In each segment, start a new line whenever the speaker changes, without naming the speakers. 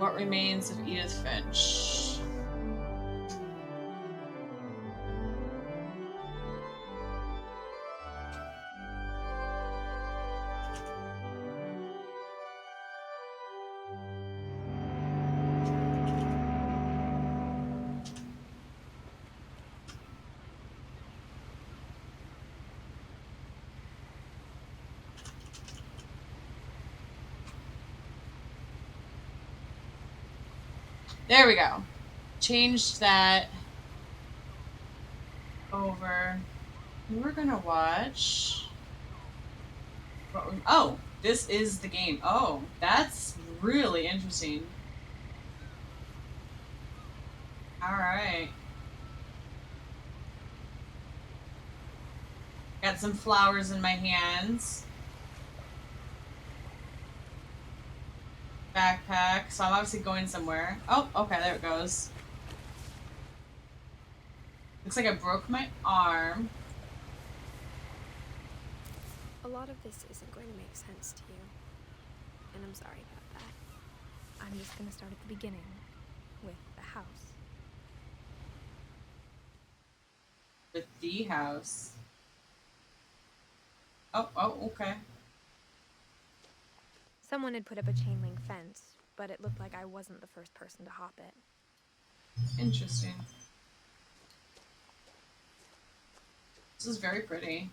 What remains of Edith Finch? There we go. Changed that over. We're gonna watch. Oh, this is the game. Oh, that's really interesting. All right. Got some flowers in my hands. Backpack. So I'm obviously going somewhere. Oh, okay, there it goes. Looks like I broke my arm.
A lot of this isn't going to make sense to you, and I'm sorry about that. I'm just going to start at the beginning, with the house.
With the house. Oh, okay.
Someone had put up a chain link fence, but it looked like I wasn't the first person to hop it.
Interesting. This is very pretty.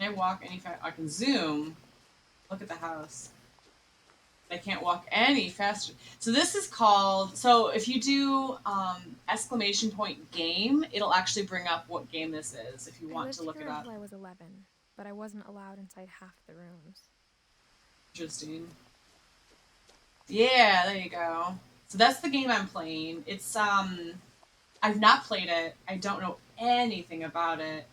Can I walk any faster? I can zoom. Look at the house. I can't walk any faster. So this is called. So if you do exclamation point game, it'll actually bring up what game this is if you want to look it
I lived here
up.
until I was 11, but I wasn't allowed inside half the rooms.
Interesting. Yeah, there you go. So that's the game I'm playing. It's I've not played it. I don't know anything about it.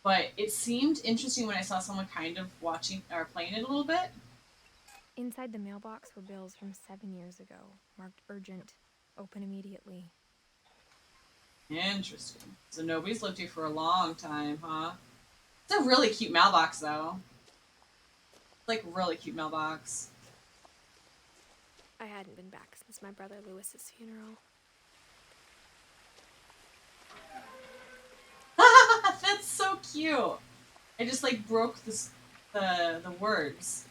But it seemed interesting when I saw someone kind of watching or playing it a little bit.
Inside the mailbox were bills from 7 years ago, marked urgent, open immediately.
Interesting. So nobody's lived here for a long time, huh? It's a really cute mailbox, though. Like, really cute mailbox.
I hadn't been back since my brother Lewis's funeral.
That's so cute. I just like broke the words.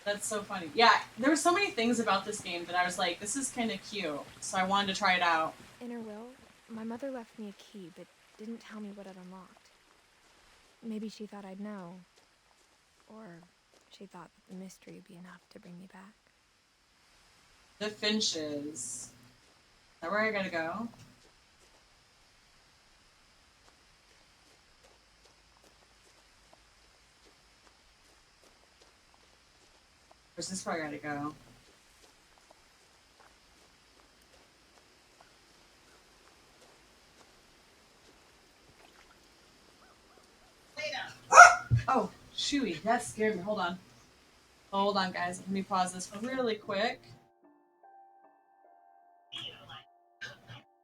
That's so funny. Yeah, there were so many things about this game that I was like, this is kind of cute. So I wanted to try it out.
In her will, my mother left me a key, but didn't tell me what it unlocked. Maybe she thought I'd know. Or she thought that the mystery would be enough to bring me back.
The Finches. Is that where I gotta go? Or is this where I gotta go? Oh, shooey, that scared me. Hold on. Hold on, guys. Let me pause this really quick.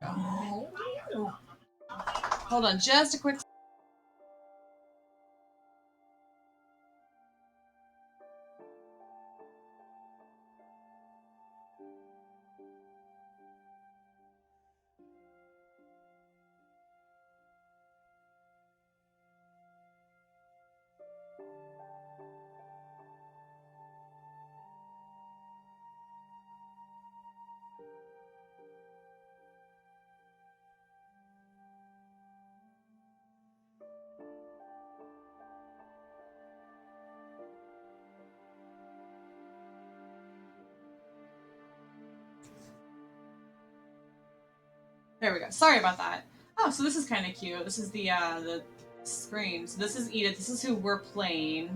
Oh. Hold on, just a quick. There we go. Sorry about that. Oh, so this is kind of cute. This is the screen. So this is Edith. This is who we're playing.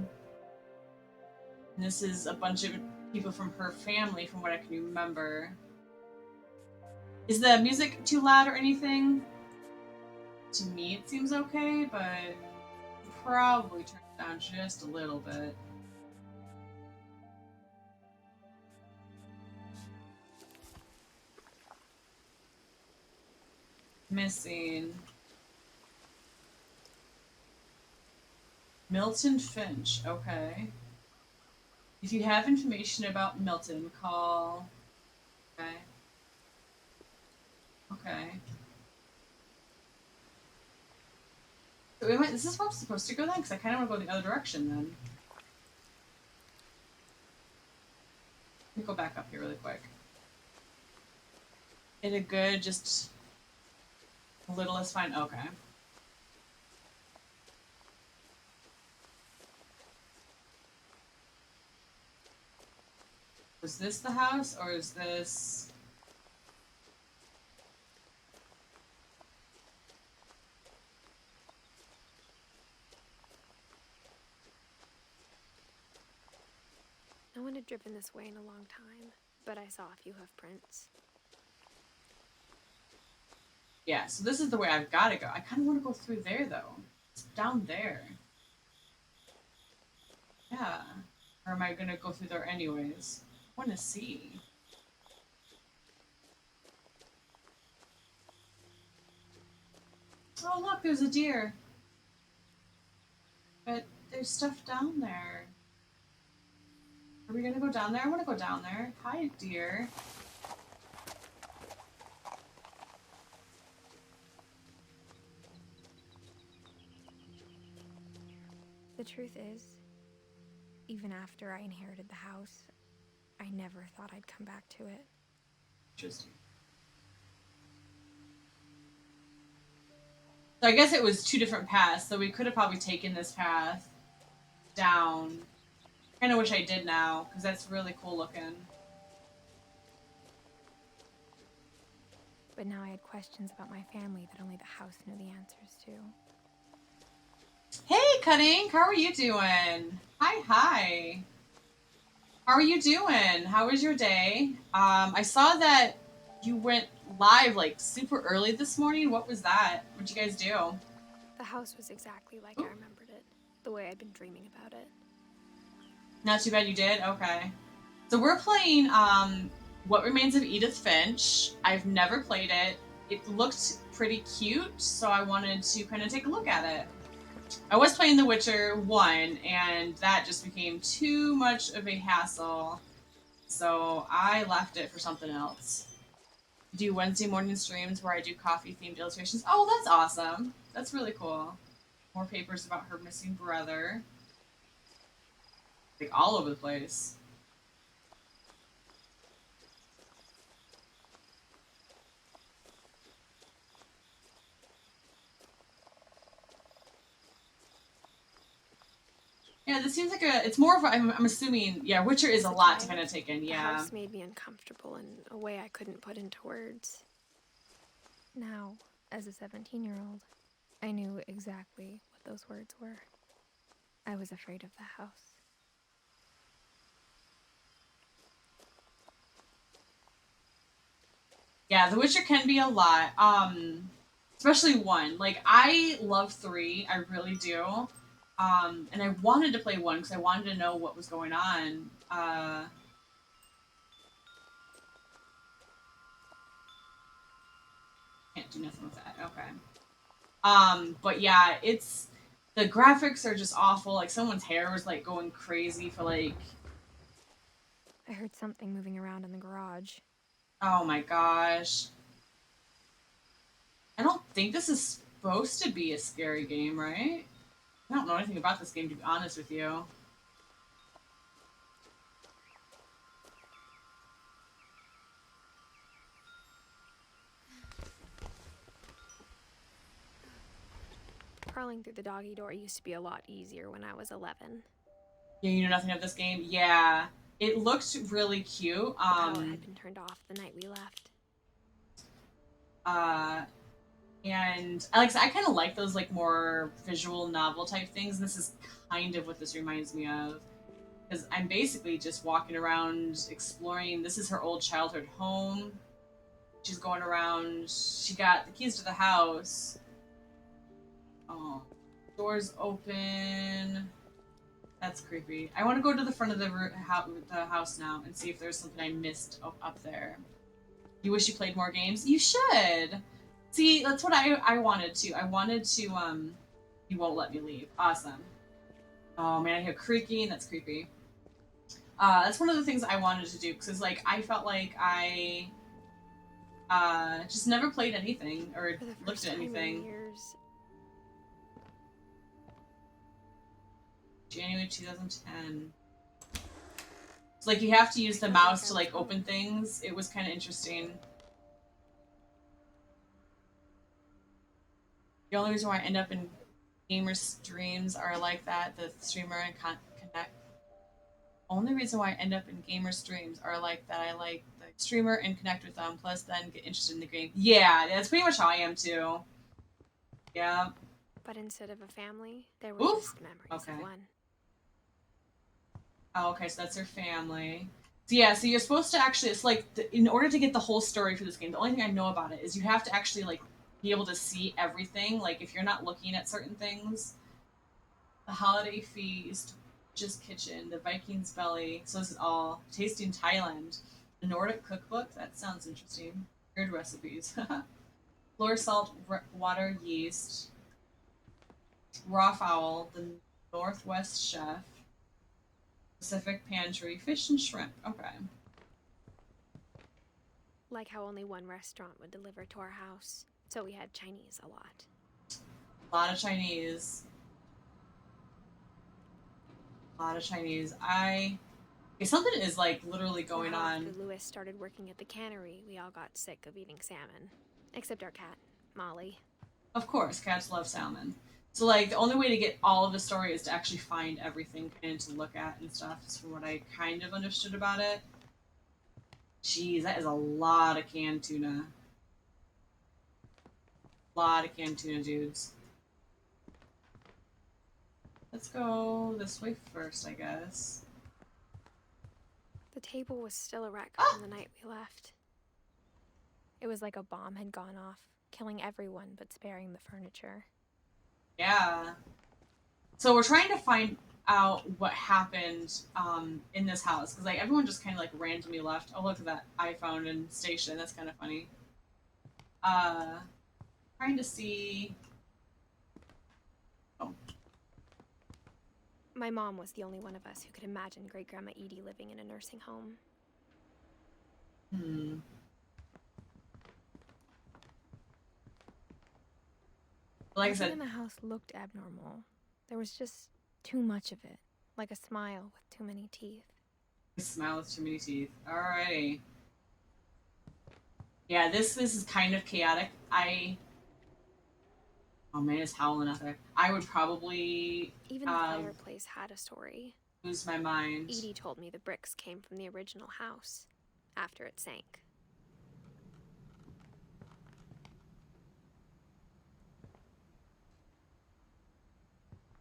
And this is a bunch of people from her family, from what I can remember. Is the music too loud or anything? To me, it seems okay, but probably turn it down just a little bit. Missing. Milton Finch. Okay. If you have information about Milton, call. Okay. Okay. So we might. This is where I'm supposed to go then, because I kind of want to go the other direction then. Let me go back up here really quick. Is it good? Just a little is fine. Okay. Was this the house, or is this?
No one had driven this way in a long time, but I saw a few hoof prints.
Yeah, so this is the way I've got to go. I kind of want to go through there, though. It's down there. Yeah. Or am I going to go through there anyways? I want to see. Oh, look, there's a deer. But there's stuff down there. Are we going to go down there? I want to go down there. Hi, deer.
The truth is, even after I inherited the house, I never thought I'd come back to it.
Interesting. So I guess it was two different paths, so we could have probably taken this path down. Kind of wish I did now, because that's really cool looking.
But now I had questions about my family that only the house knew the answers to.
Hey, Cutting! How are you doing? Hi. How are you doing? How was your day? I saw that you went live like super early this morning. What was that? What'd you guys do?
The house was exactly like I remembered it, the way I'd been dreaming about it.
Not too bad you did? Okay. So we're playing What Remains of Edith Finch. I've never played it. It looked pretty cute, so I wanted to kind of take a look at it. I was playing The Witcher 1, and that just became too much of a hassle, so I left it for something else. I do Wednesday morning streams where I do coffee-themed illustrations. Oh, that's awesome. That's really cool. More papers about her missing brother. Like, all over the place. Yeah, this seems like it's more of a, I'm assuming, yeah, Witcher is a lot to kind of take in, yeah.
The house made me uncomfortable in a way I couldn't put into words. Now, as a 17-year-old, I knew exactly what those words were. I was afraid of the house.
Yeah, The Witcher can be a lot. Especially 1. Like, I love 3, I really do. And I wanted to play 1 because I wanted to know what was going on. Can't do nothing with that. Okay. But yeah, it's the graphics are just awful. Like someone's hair was like going crazy for like.
I heard something moving around in the garage.
Oh my gosh. I don't think this is supposed to be a scary game, right? I don't know anything about this game, to be honest with you.
Crawling through the doggy door used to be a lot easier when I was 11.
Yeah, you know nothing of this game? Yeah. It looked really cute.
The power had been turned off the night we left.
And I kind of like those like more visual novel type things. And this is kind of what this reminds me of. Because I'm basically just walking around exploring. This is her old childhood home. She's going around. She got the keys to the house. Oh, doors open. That's creepy. I want to go to the front of the house now and see if there's something I missed up there. You wish you played more games? You should. See, that's what I wanted to. I wanted to, you won't let me leave. Awesome. Oh man, I hear creaking. That's creepy. That's one of the things I wanted to do because like I felt like I just never played anything or
For the
looked
first
at
time in
anything.
years,
January 2010. So like you have to use
I
the
felt like
mouse
I
to
was
like
home.
open things. It was kind of interesting. The only reason why I end up in gamer streams are like that. The streamer and connect. Only reason why I end up in gamer streams are like that. I like the streamer and connect with them. Plus, then get interested in the game. Yeah, that's pretty much how I am too. Yeah.
But instead of a family, there were
Oof.
just memories of
Okay.
one.
Oh, okay. So that's their family. So yeah. So you're supposed to actually. It's like in order to get the whole story for this game, the only thing I know about it is you have to actually like be able to see everything. Like if you're not looking at certain things, the holiday feast, just kitchen, the Viking's belly. So this is all tasting Thailand. The Nordic cookbook. That sounds interesting. Weird recipes. Floor salt, water, yeast. Raw fowl. The Northwest chef. Pacific pantry. Fish and shrimp. Okay.
Like how only one restaurant would deliver to our house, so we had Chinese a lot.
A lot of Chinese. A lot of Chinese. If something is like literally
Or
going
how after
on.
Lewis started working at the cannery, we all got sick of eating salmon. Except our cat, Molly.
Of course, cats love salmon. So like the only way to get all of the story is to actually find everything and to look at and stuff. Is from what I kind of understood about it. Jeez, that is a lot of canned tuna. A lot of canned tuna, dudes. Let's go this way first, I guess.
The table was still a wreck
Ah!
from the night we left. It was like a bomb had gone off, killing everyone but sparing the furniture.
Yeah. So we're trying to find out what happened in this house because like everyone just kind of like randomly left. Oh, look at that iPhone and station. That's kind of funny. Uh, trying to see. Oh,
My mom was the only one of us who could imagine Great Grandma Edie living in a nursing home.
hmm. Like I
Nothing
said,
in the house looked abnormal. There was just too much of it, like a smile with too many teeth.
smile with too many teeth. Alrighty. Yeah, this is kind of chaotic. Oh man, it's howling out there. I would probably
Even the
uh,
fireplace had a story.
lose my mind.
Edie told me the bricks came from the original house, after it sank.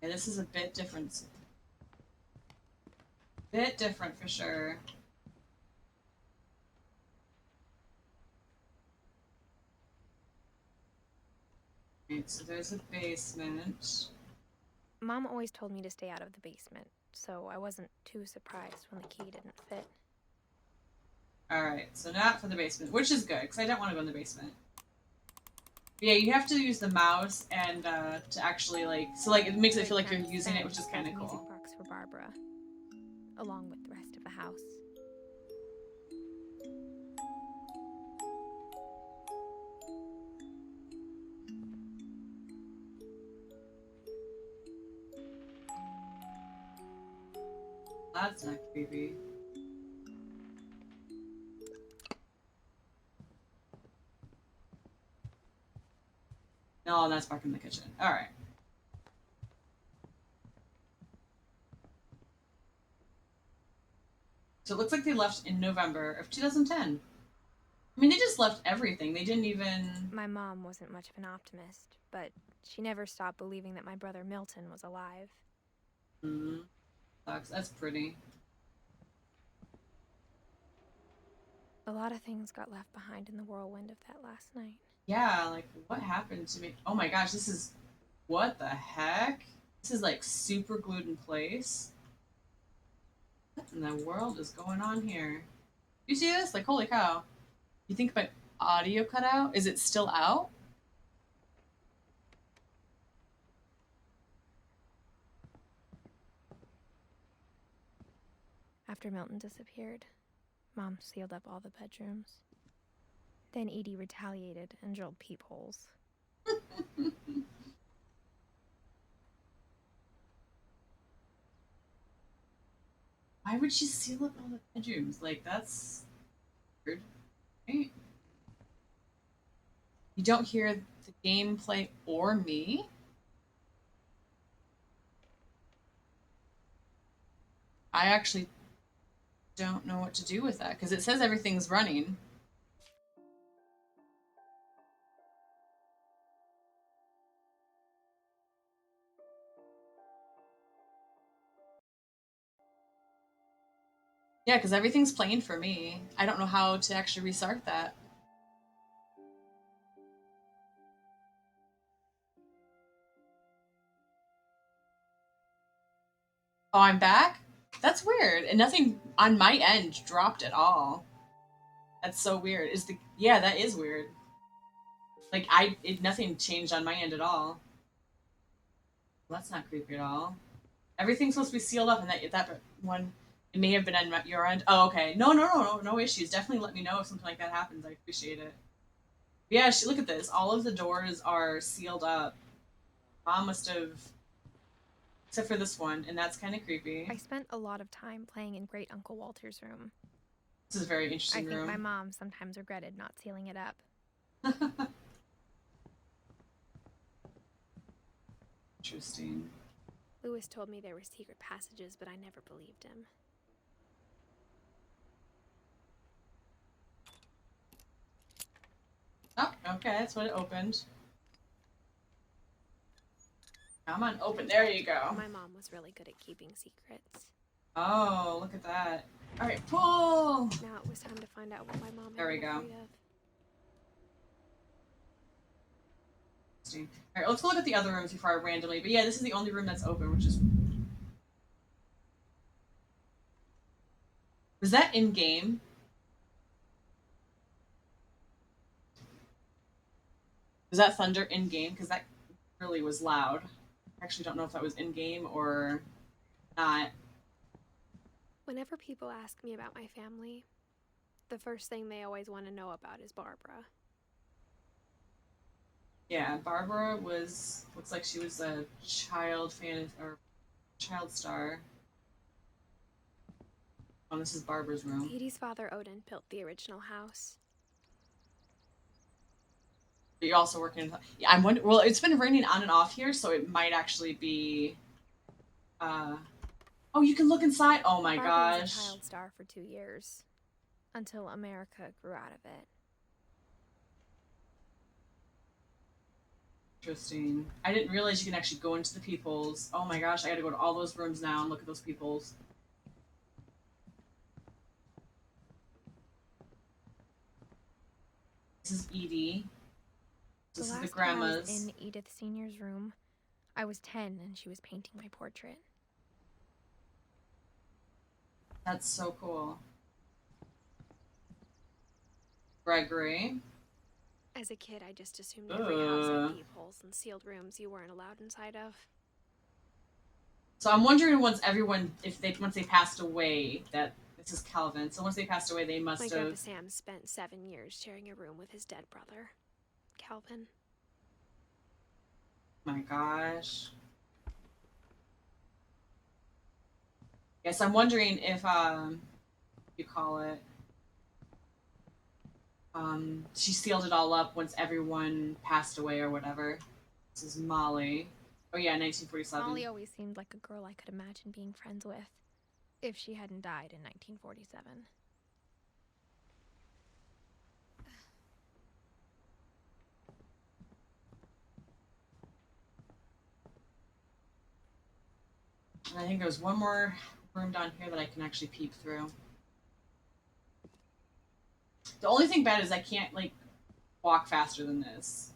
Yeah, this is a bit different. Bit different for sure. Right, so there's a basement.
Mom always told me to stay out of the basement, so I wasn't too surprised when the key didn't fit.
Alright, so not for the basement, which is good, because I don't want to go in the basement. But yeah, you have to use the mouse and to actually like, so like it makes it feel like you're using it, which is kind of
music
cool.
box for Barbara, along with the rest of the house.
That's not creepy. No, that's back in the kitchen. Alright. So it looks like they left in November of 2010. I mean, they just left everything. They didn't even.
My mom wasn't much of an optimist, but she never stopped believing that my brother Milton was alive.
Hmm. Sucks. That's pretty.
A lot of things got left behind in the whirlwind of that last night.
Yeah, like what happened to me? Oh my gosh, this is. What the heck? This is like super glued in place. What in the world is going on here? You see this? Like, holy cow. You think my audio cut out? Is it still out?
After Milton disappeared, Mom sealed up all the bedrooms. Then Edie retaliated and drilled peepholes.
Why would she seal up all the bedrooms? Like, that's weird, right? You don't hear the gameplay or me? I actually don't know what to do with that, because it says everything's running. Yeah, because everything's playing for me. I don't know how to actually restart that. Oh, I'm back? That's weird. And nothing on my end dropped at all. That's so weird. Yeah, that is weird. Like nothing changed on my end at all. Well, that's not creepy at all. Everything's supposed to be sealed up, and that one, it may have been on your end. Oh, okay. No issues. Definitely let me know if something like that happens. I appreciate it. Yeah, look at this. All of the doors are sealed up. Mom must have, except for this one, and that's kind of creepy.
I spent a lot of time playing in Great Uncle Walter's room.
This is a very interesting
room. I think
room.
my mom sometimes regretted not sealing it up.
Interesting.
Lewis told me there were secret passages, but I never believed him.
Oh, okay, that's what it opened. Come on, open. There you go.
My mom was really good at keeping secrets.
Oh, look at that. All right, pull.
Now it was time to find out what my mom
There we go.
Of.
All right, let's go look at the other rooms before I randomly. But yeah, this is the only room that's open, which is. Was that in game? Was that thunder in game? Because that really was loud. I actually don't know if that was in game or not.
Whenever people ask me about my family, the first thing they always want to know about is Barbara.
Yeah, Barbara looks like she was a child fan or child star. Oh, this is Barbara's room.
Edie's father, Odin, built the original house.
But you're also working. Yeah, I'm wondering. Well, it's been raining on and off here, so it might actually be. Oh, you can look inside. Oh my
Barbara
gosh.
was a child star for 2 years, until America grew out of it.
Interesting. I didn't realize you can actually go into the peoples. Oh my gosh, I gotta go to all those rooms now and look at those peoples. This is Edie. This is the grandmas.
I was in Edith Senior's room, I was 10 and she was painting my portrait.
That's so cool. Gregory.
As a kid, I just assumed every house had peepholes and sealed rooms you weren't allowed inside of.
So I'm wondering once they passed away, that this is Calvin. So once they passed away, they must have.
My grandpa Sam spent 7 years sharing a room with his dead brother, Calvin.
My gosh. Yes, I'm wondering if you call it. She sealed it all up once everyone passed away or whatever. This is Molly. Oh yeah, 1947.
Molly always seemed like a girl I could imagine being friends with, if she hadn't died in 1947.
And I think there's one more room down here that I can actually peep through. The only thing bad is I can't, like, walk faster than this.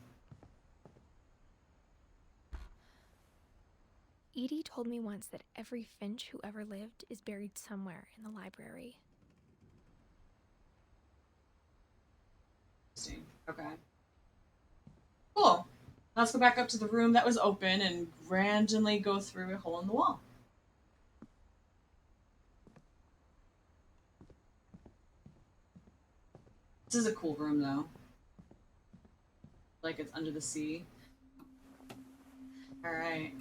Edie told me once that every Finch who ever lived is buried somewhere in the library.
Interesting. Okay. Cool. Let's go back up to the room that was open and randomly go through a hole in the wall. This is a cool room, though. Like it's under the sea. Alright.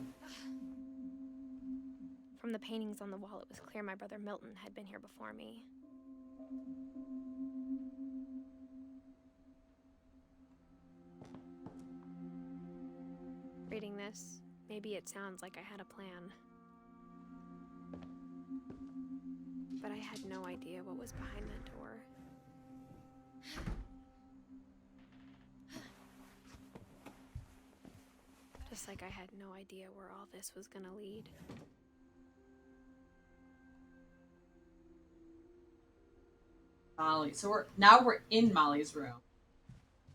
From the paintings on the wall, it was clear my brother Milton had been here before me. Reading this, maybe it sounds like I had a plan. But I had no idea what was behind that door. Just like I had no idea where all this was gonna lead.
Molly. So we're in Molly's room.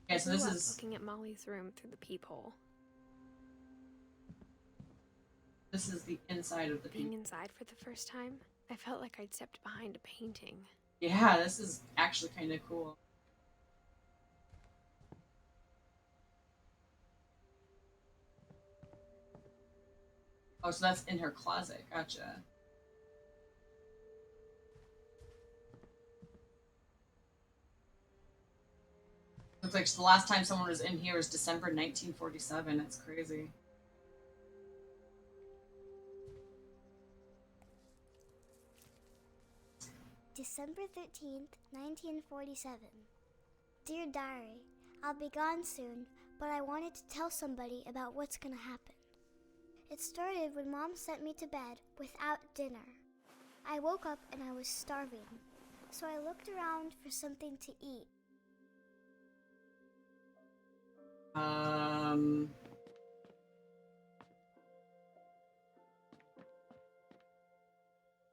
Okay, so this is
looking at Molly's room through the peephole.
This is the inside of the
Being inside for the first time, I felt like I'd stepped behind a painting.
Yeah, this is actually kind of cool. Oh, so that's in her closet. Gotcha. Looks like the last time someone was in here was December 1947. That's crazy.
December 13th, 1947. Dear Diary, I'll be gone soon, but I wanted to tell somebody about what's gonna happen. It started when Mom sent me to bed without dinner. I woke up and I was starving, so I looked around for something to eat.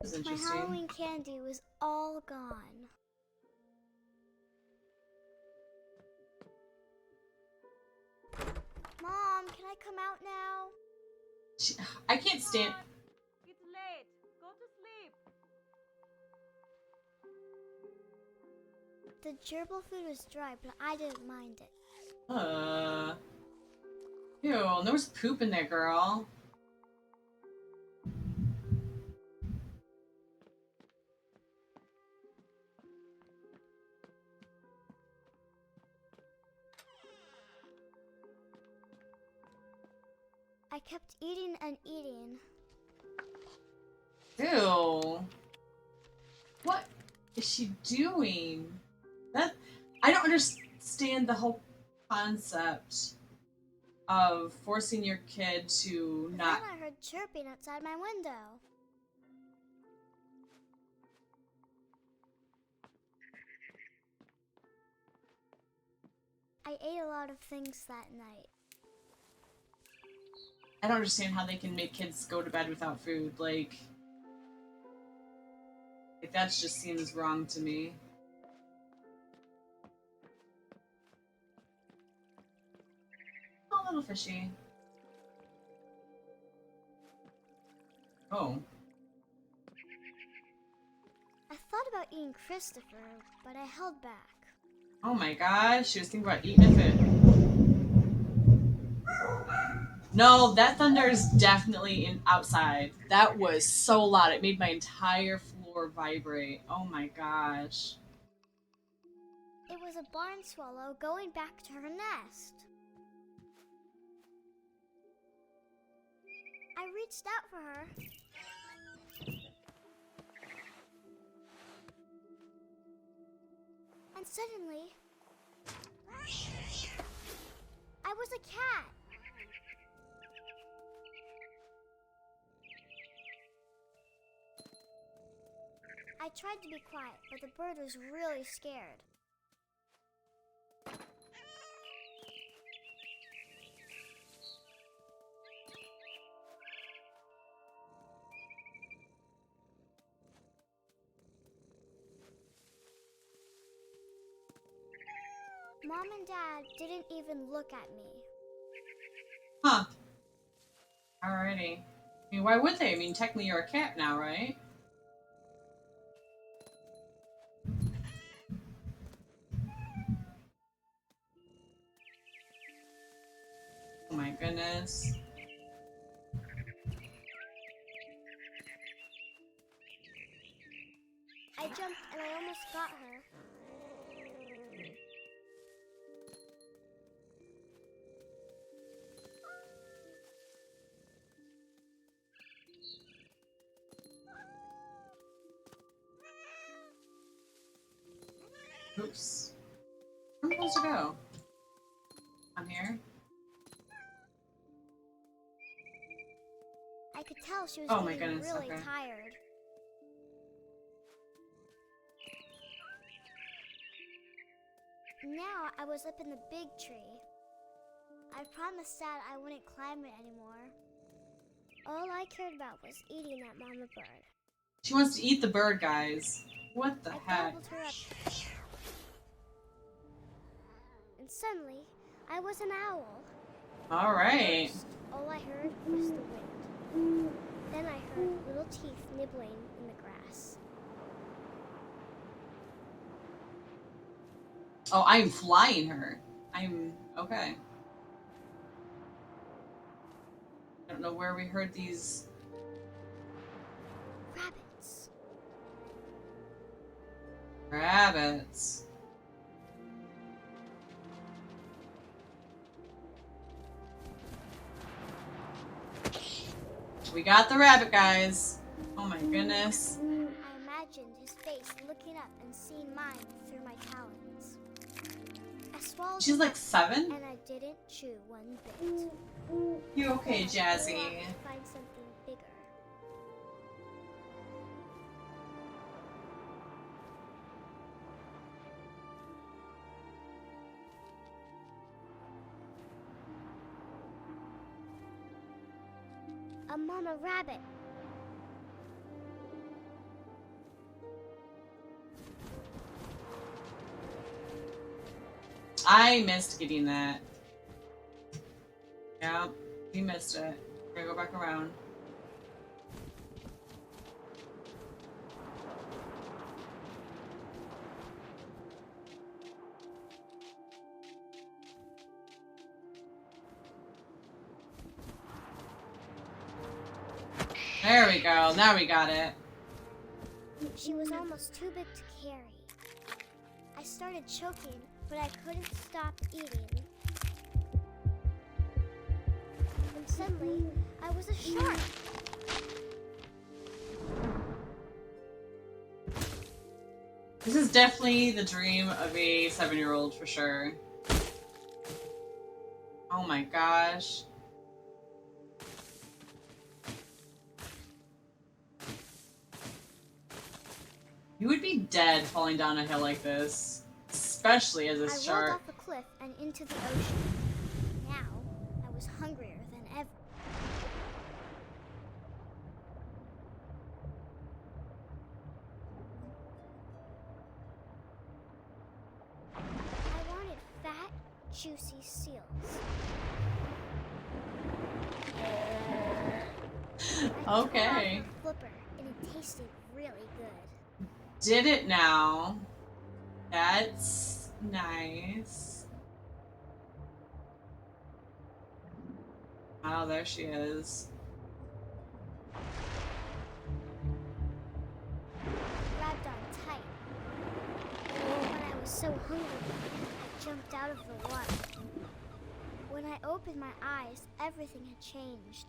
That's
My
interesting.
Halloween candy was all gone. Mom, can I come out now?
I can't stand.
It's late. Go to sleep.
The gerbil food was dry, but I didn't mind it.
Ew, and there was poop in there, girl.
I kept eating and eating.
Ew. What is she doing? I don't understand the whole concept of forcing your kid to not.
Then I heard chirping outside my window. I ate a lot of things that night.
I don't understand how they can make kids go to bed without food. Like that just seems wrong to me. Oh, little fishy. Oh.
I thought about eating Christopher, but I held back.
Oh my gosh, she was thinking about eating a fish. No, that thunder is definitely outside. That was so loud. It made my entire floor vibrate. Oh my gosh.
It was a barn swallow going back to her nest. I reached out for her. And suddenly, I was a cat. I tried to be quiet, but the bird was really scared. Mom and Dad didn't even look at me.
Huh. Alrighty. I mean, why would they? I mean, technically you're a cat now, right? Oh my goodness.
I jumped and I almost got her.
Oops. Where am I supposed to go? I'm here.
I could tell she was
Oh my
getting
goodness,
really
okay.
tired. Now I was up in the big tree. I promised Dad I wouldn't climb it anymore. All I cared about was eating that mama bird.
She wants to eat the bird, guys. What the
I
heck?
gobbled her up. And suddenly, I was an owl.
Alright.
First, all I heard was the wind. Then I heard little teeth nibbling in the grass.
Oh, I'm flying her. I'm... okay. I don't know where we heard these...
Rabbits.
rabbits. We got the rabbit, guys. Oh my goodness.
I imagined his face looking up and seeing mine through my talons. I swallowed
She's
it
like
up,
7?
and I didn't chew one bit.
You okay,
I
Jazzy?
flew off to find something bigger. A mama rabbit.
I missed getting that. Yeah, we missed it. We're gonna go back around. There we go. Now we got it.
She was almost too big to carry. I started choking, but I couldn't stop eating. And suddenly, I was a shark.
This is definitely the dream of a 7-year-old for sure. Oh my gosh. You would be dead falling down a hill like this, especially as a
I rolled
shark.
off a cliff and into the ocean. Now, I was hungrier than ever. I wanted fat, juicy seals. I tore out
Okay.
her flipper, and it tasted really good.
Did it now. That's nice. Oh, there she is.
Grabbed on tight. When I was so hungry, I jumped out of the water. When I opened my eyes, everything had changed.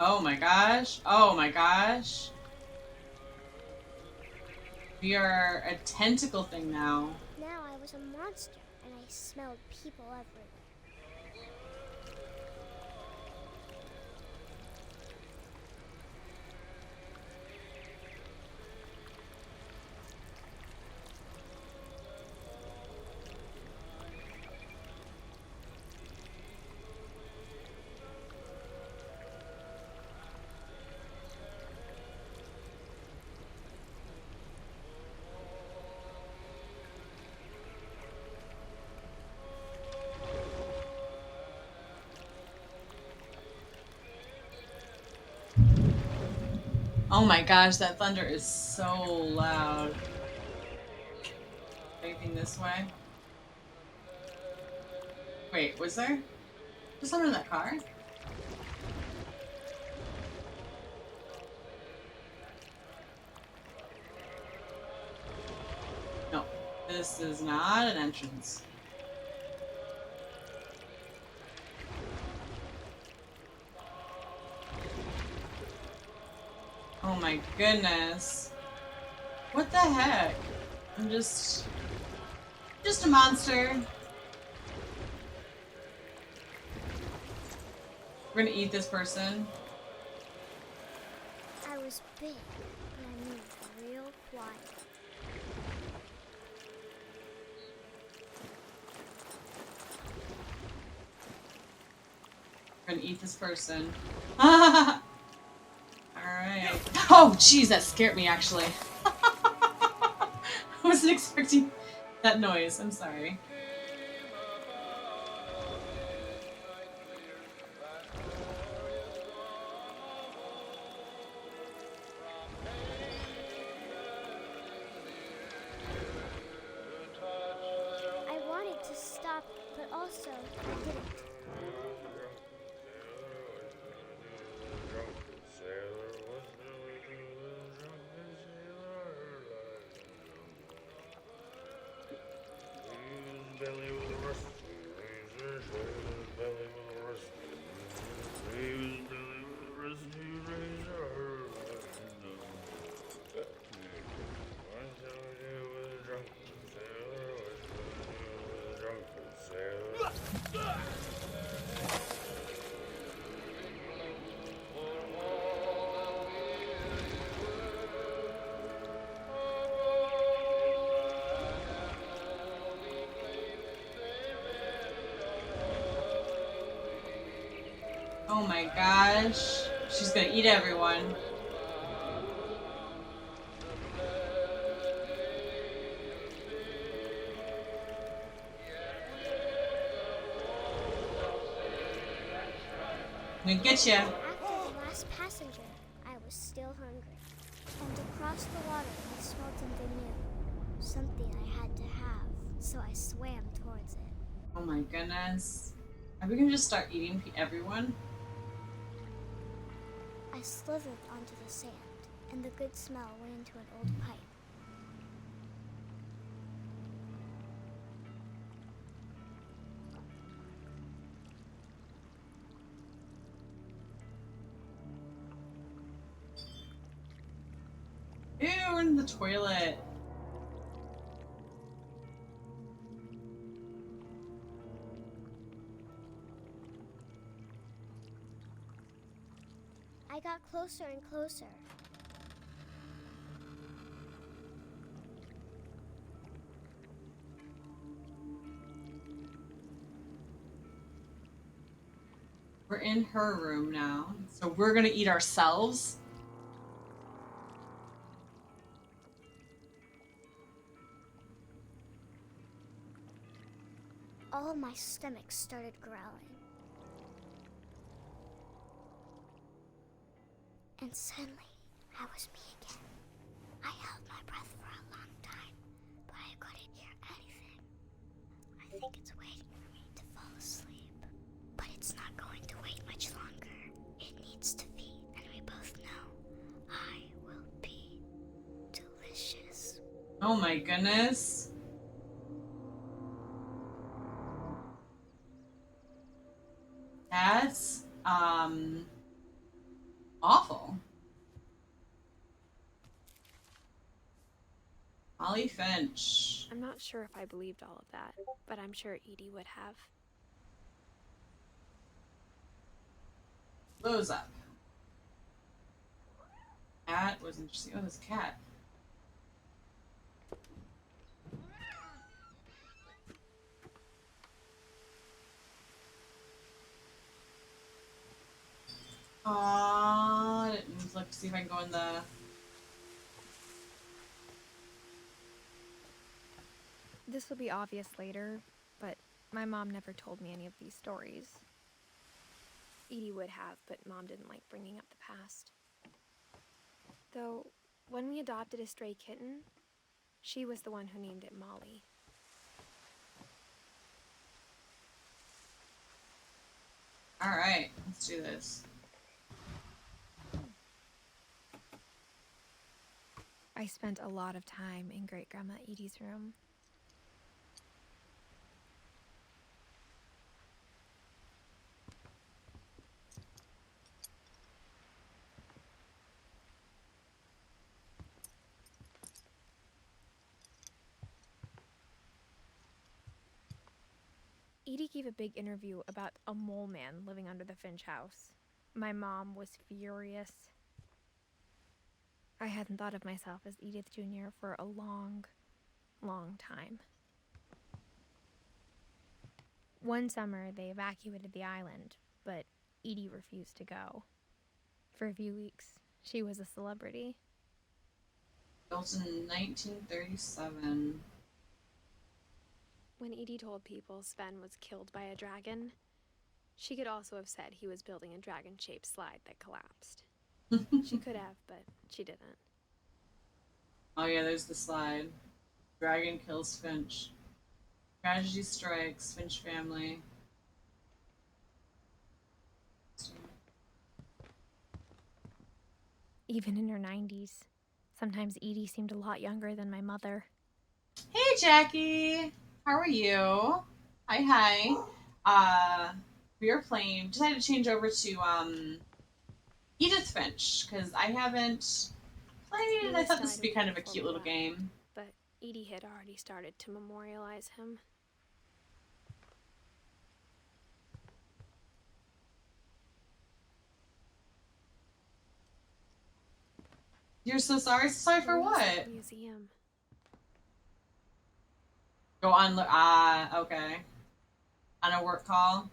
Oh my gosh. Oh my gosh. We are a tentacle thing now.
Now I was a monster, and I smelled people everywhere.
Oh my gosh, that thunder is so loud. Anything this way? Wait, was there? Was someone in that car? No. This is not an entrance. Oh my goodness. What the heck? I'm just a monster. We're gonna eat this person.
I was big, and I moved real quiet.
We're gonna eat this person. Alright. Oh, jeez, that scared me, actually. I wasn't expecting that noise. I'm sorry.
I wanted to stop, but also I didn't.
Oh my gosh. She's gonna eat everyone. I'm gonna get you.
After the last passenger, I was still hungry. And across the water, I smelled something new. Something I had to have, so I swam towards it.
Oh my goodness. Are we gonna just start eating everyone?
I slithered onto the sand, and the good smell went into an old pipe.
Ew, we're in the toilet.
I got closer and closer.
We're in her room now. So we're gonna eat ourselves?
All my stomach started growling. And suddenly, I was me again. I held my breath for a long time, but I couldn't hear anything. I think it's waiting for me to fall asleep. But it's not going to wait much longer. It needs to feed, and we both know I will be delicious.
Oh my goodness. That's, awful. Molly Finch.
I'm not sure if I believed all of that, but I'm sure Edie would have.
Blows up. Cat was interesting. Oh, this cat. Aww. Let's look to see if I can go in the...
This will be obvious later, but my mom never told me any of these stories. Edie would have, but Mom didn't like bringing up the past. Though, when we adopted a stray kitten, she was the one who named it Molly.
Alright, let's do this.
I spent a lot of time in Great Grandma Edie's room. Edie gave a big interview about a mole man living under the Finch house. My mom was furious. I hadn't thought of myself as Edith Jr. for a long, long time. One summer, they evacuated the island, but Edie refused to go. For a few weeks, she was a celebrity.
Built in 1937.
When Edie told people Sven was killed by a dragon, she could also have said he was building a dragon-shaped slide that collapsed. She could have, but she didn't.
Oh yeah, there's the slide. Dragon kills Finch. Tragedy strikes Finch family.
Even in her 90s, sometimes Edie seemed a lot younger than my mother.
Hey Jackie! How are you? Hi. We are playing. Decided to change over to Edith Finch because I haven't played, and I thought this would be kind of a cute little game.
But Edie had already started to memorialize him.
You're so sorry. Sorry for what?
Museum.
Go on. Okay. On a work call.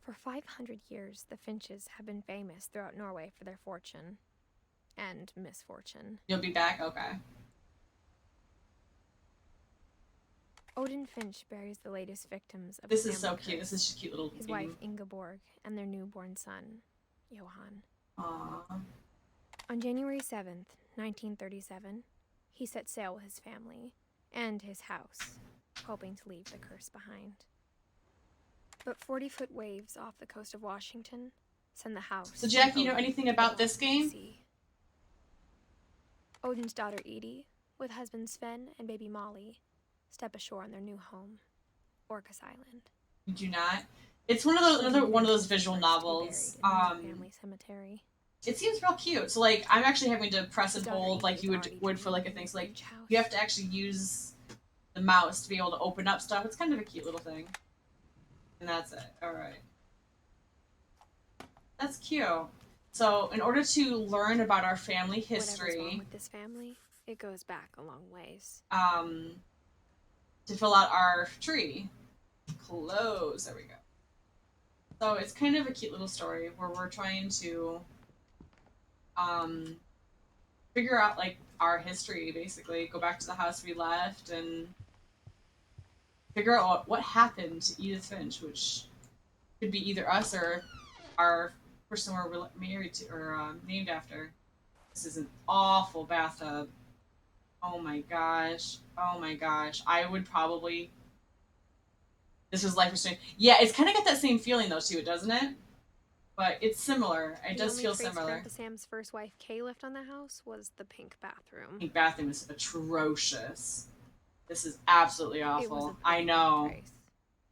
For 500 years, the Finches have been famous throughout Norway for their fortune and misfortune.
You'll be back? Okay.
Odin Finch buries the latest victims of
This is so cute. This is a cute little
his
game.
wife Ingeborg and their newborn son, Johan.
Aww.
On January 7th, 1937, he set sail with his family and his house, hoping to leave the curse behind. But 40-foot waves off the coast of Washington send the house.
So, Jack, you know anything about this game?
Odin's daughter Edie, with husband Sven and baby Molly, step ashore on their new home, Orcas Island.
You do not? It's one of those another one of those visual novels.
Family cemetery.
It seems real cute. So like I'm actually having to press and hold like you would for like a thing. So like you have to actually use the mouse to be able to open up stuff. It's kind of a cute little thing. And that's it. Alright. That's cute. So in order to learn about our family history,
whatever's wrong with this family, it goes back a long ways.
To fill out our tree. Close. There we go. So it's kind of a cute little story where we're trying to figure out like our history, basically. Go back to the house we left and figure out what happened to Edith Finch, which could be either us or our person we're married to or named after. This is an awful bathtub. Oh my gosh. Oh my gosh. I would probably... This was life restoring. Yeah, it's kind of got that same feeling though too, doesn't it? But it's similar. It does feel similar.
Grandpa Sam's first wife Kay left on the house was the pink bathroom.
Pink bathroom is atrocious. This is absolutely awful. I know.
Trace.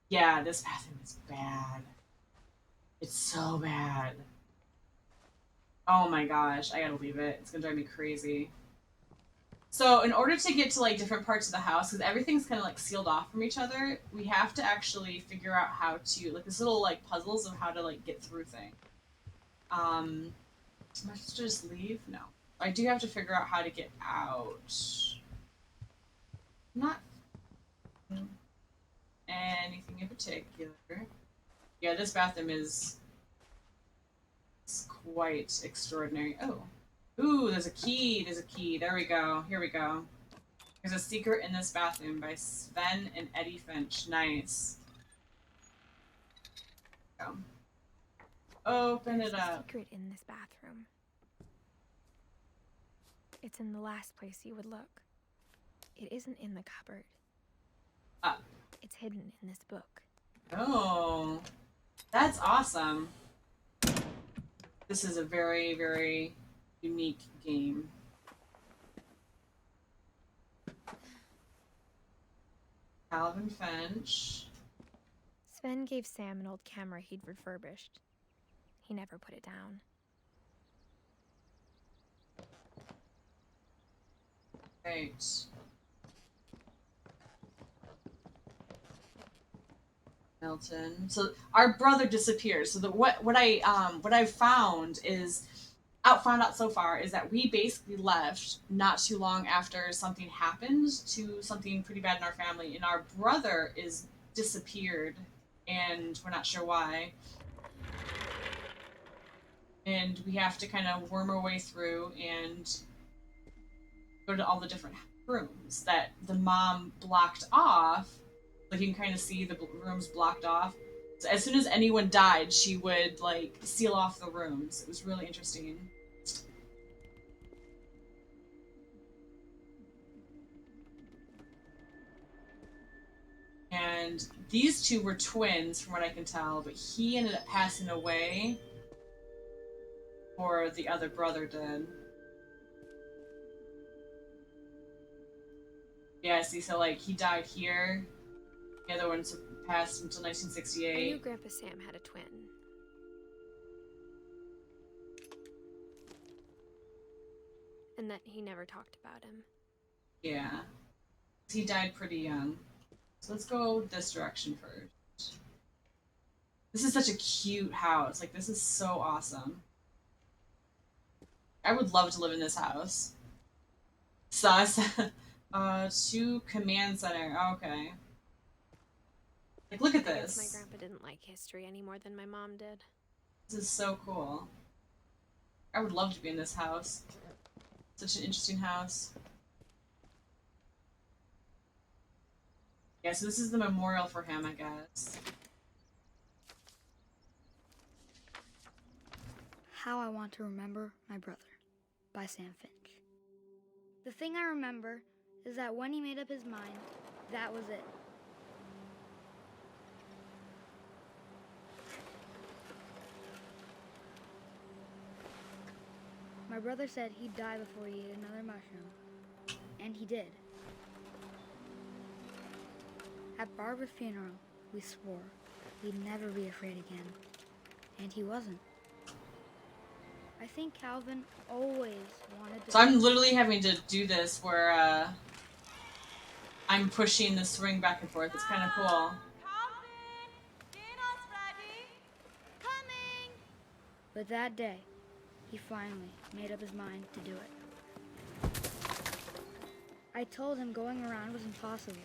Yeah, this bathroom is bad. It's so bad. Oh my gosh, I gotta leave it. It's gonna drive me crazy. So in order to get to like different parts of the house, because everything's kind of like sealed off from each other, we have to actually figure out how to like this little like puzzles of how to like get through things. Am I supposed to just leave? No, I do have to figure out how to get out. Not anything in particular. Yeah, this bathroom is quite extraordinary. Oh. Ooh, there's a key. There's a key. There we go. Here we go. There's a secret in this bathroom by Sven and Edith Finch. Nice. Go. Open it up.
A secret in this bathroom. It's in the last place you would look. It isn't in the cupboard.
Up.
It's hidden in this book.
Oh, that's awesome. This is a very, very unique game. Calvin Finch.
Sven gave Sam an old camera he'd refurbished. He never put it down.
Right. Milton. So our brother disappears. So what I've found is found out so far is that we basically left not too long after something happened to something pretty bad in our family, and our brother is disappeared, and we're not sure why. And we have to kind of worm our way through and go to all the different rooms that the mom blocked off. Like you can kind of see the rooms blocked off. So as soon as anyone died, she would like seal off the rooms. It was really interesting. And these two were twins, from what I can tell, but he ended up passing away, or the other brother did. Yeah, see, so like he died here. The other one passed until
I
1968.
knew Grandpa Sam had a twin. And that he never talked about him.
Yeah. He died pretty young. So let's go this direction first. This is such a cute house. Like, this is so awesome. I would love to live in this house. Sus. To command center. Okay. Like, look at
I guess
this.
my grandpa didn't like history any more than my mom did.
This is so cool. I would love to be in this house. Such an interesting house. Yeah, so this is the memorial for him, I guess.
How I Want to Remember My Brother by Sam Finch. The thing I remember is that when he made up his mind, that was it. My brother said he'd die before he ate another mushroom, and he did. At Barbara's funeral, we swore we'd never be afraid again, and he wasn't. I think Calvin always wanted to...
So I'm literally having to do this where I'm pushing the swing back and forth. It's kind of cool.
Calvin, dinner's ready.
Coming!
But that day, he finally made up his mind to do it. I told him going around was impossible.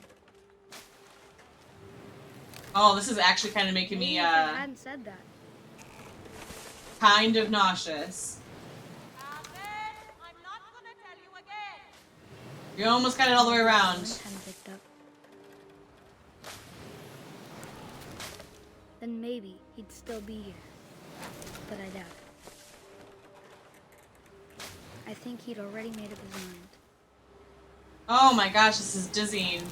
Oh, this is actually kind of making
Maybe
me
if I hadn't said that.
kind of nauseous.
Calvin, I'm not gonna tell you again.
You almost got it all the way around.
Hadn't picked up. Then maybe he'd still be here. But I doubt it. I think he'd already made up his mind.
Oh my gosh, this is dizzying.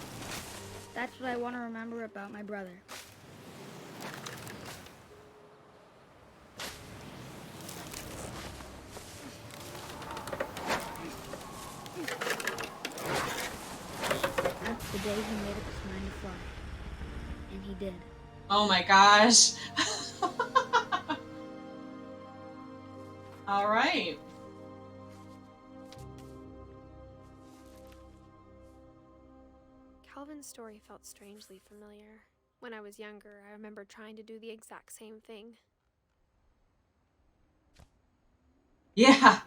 That's what I want to remember about my brother. The day he made up his mind to fly. And he did.
Oh my gosh. All right.
Calvin's story felt strangely familiar. When I was younger, I remember trying to do the exact same thing.
Yeah.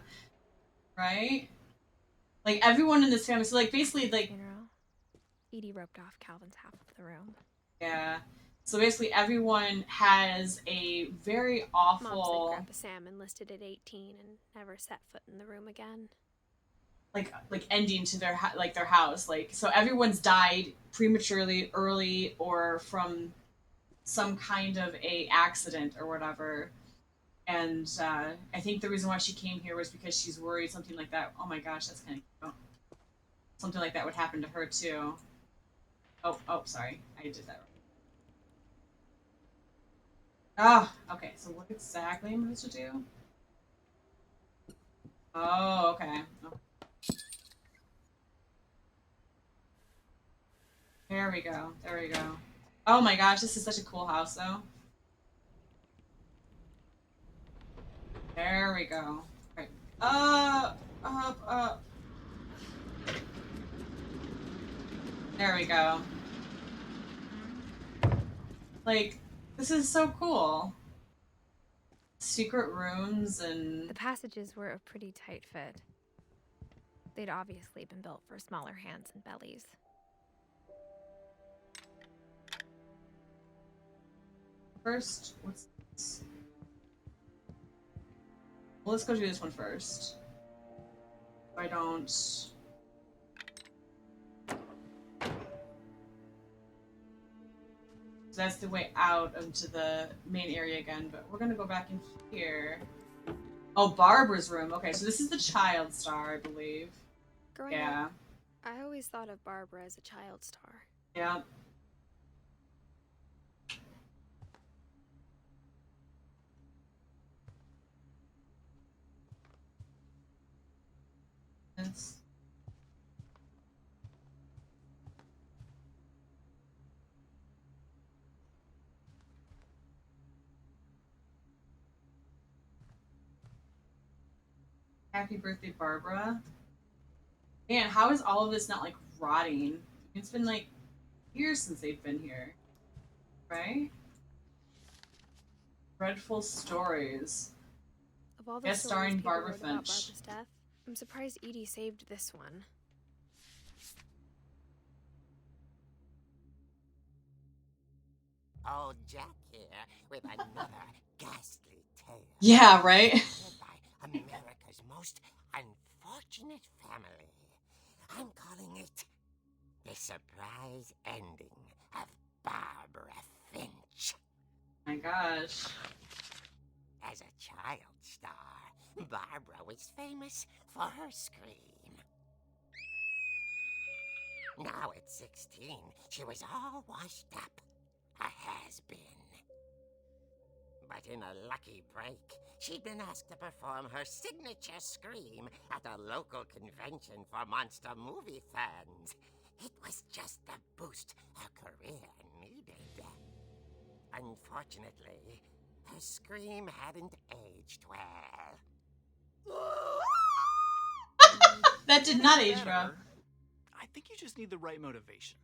Right? Like everyone in this family, so like basically like
Funeral. Edie roped off Calvin's half of the room.
yeah. So basically everyone has a very
Mom said
awful
Grandpa Sam enlisted at 18 and never set foot in the room again.
like ending to their their house. Like so everyone's died prematurely, early, or from some kind of a accident or whatever. And I think the reason why she came here was because she's worried something like that. Oh my gosh, that's kind of cute. Something like that would happen to her too. Oh, sorry, I did that wrong. Oh, okay. So what exactly am I supposed to do? Oh, okay. There we go. There we go. Oh my gosh, this is such a cool house, though. There we go. Right. Up. There we go. Like, this is so cool. Secret rooms and...
The passages were a pretty tight fit. They'd obviously been built for smaller hands and bellies.
First, what's this? Well, let's go do this one first. If I don't... That's the way out into the main area again, but we're gonna go back in here. Oh, Barbara's room. Okay, so this is the child star, I believe.
Growing
Yeah.
up, I always thought of Barbara as a child star.
Yeah. It's... Happy birthday, Barbara. Man, how is all of this not like rotting? It's been like years since they've been here, right? Dreadful stories.
Of all the
Guest
stories
starring
people
Barbara
wrote about
Finch.
Barbara's death, I'm surprised Edie saved this one.
Old Jack here with another ghastly tale.
Yeah, right?
Told by America's most unfortunate family. I'm calling it The Surprise Ending of Barbara Finch.
My gosh.
As a child star, Barbara was famous for her scream. Now at 16, she was all washed up. A has-been. But in a lucky break, she'd been asked to perform her signature scream at a local convention for monster movie fans. It was just the boost her career needed. Unfortunately, her scream hadn't aged well.
That did not age well.
I think you just need the right motivation.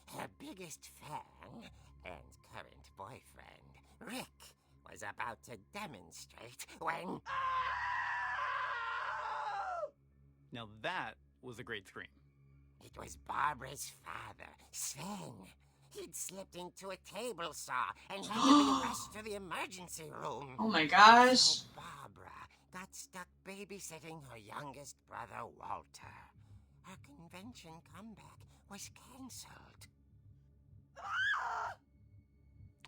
Her biggest fan and current boyfriend, Rick, was about to demonstrate when...
Now that was a great scream.
It was Barbara's father, Sven. He'd slipped into a table saw and had to be rushed to the emergency room.
Oh my gosh.
So Barbara got stuck babysitting her youngest brother, Walter. Her convention comeback was cancelled.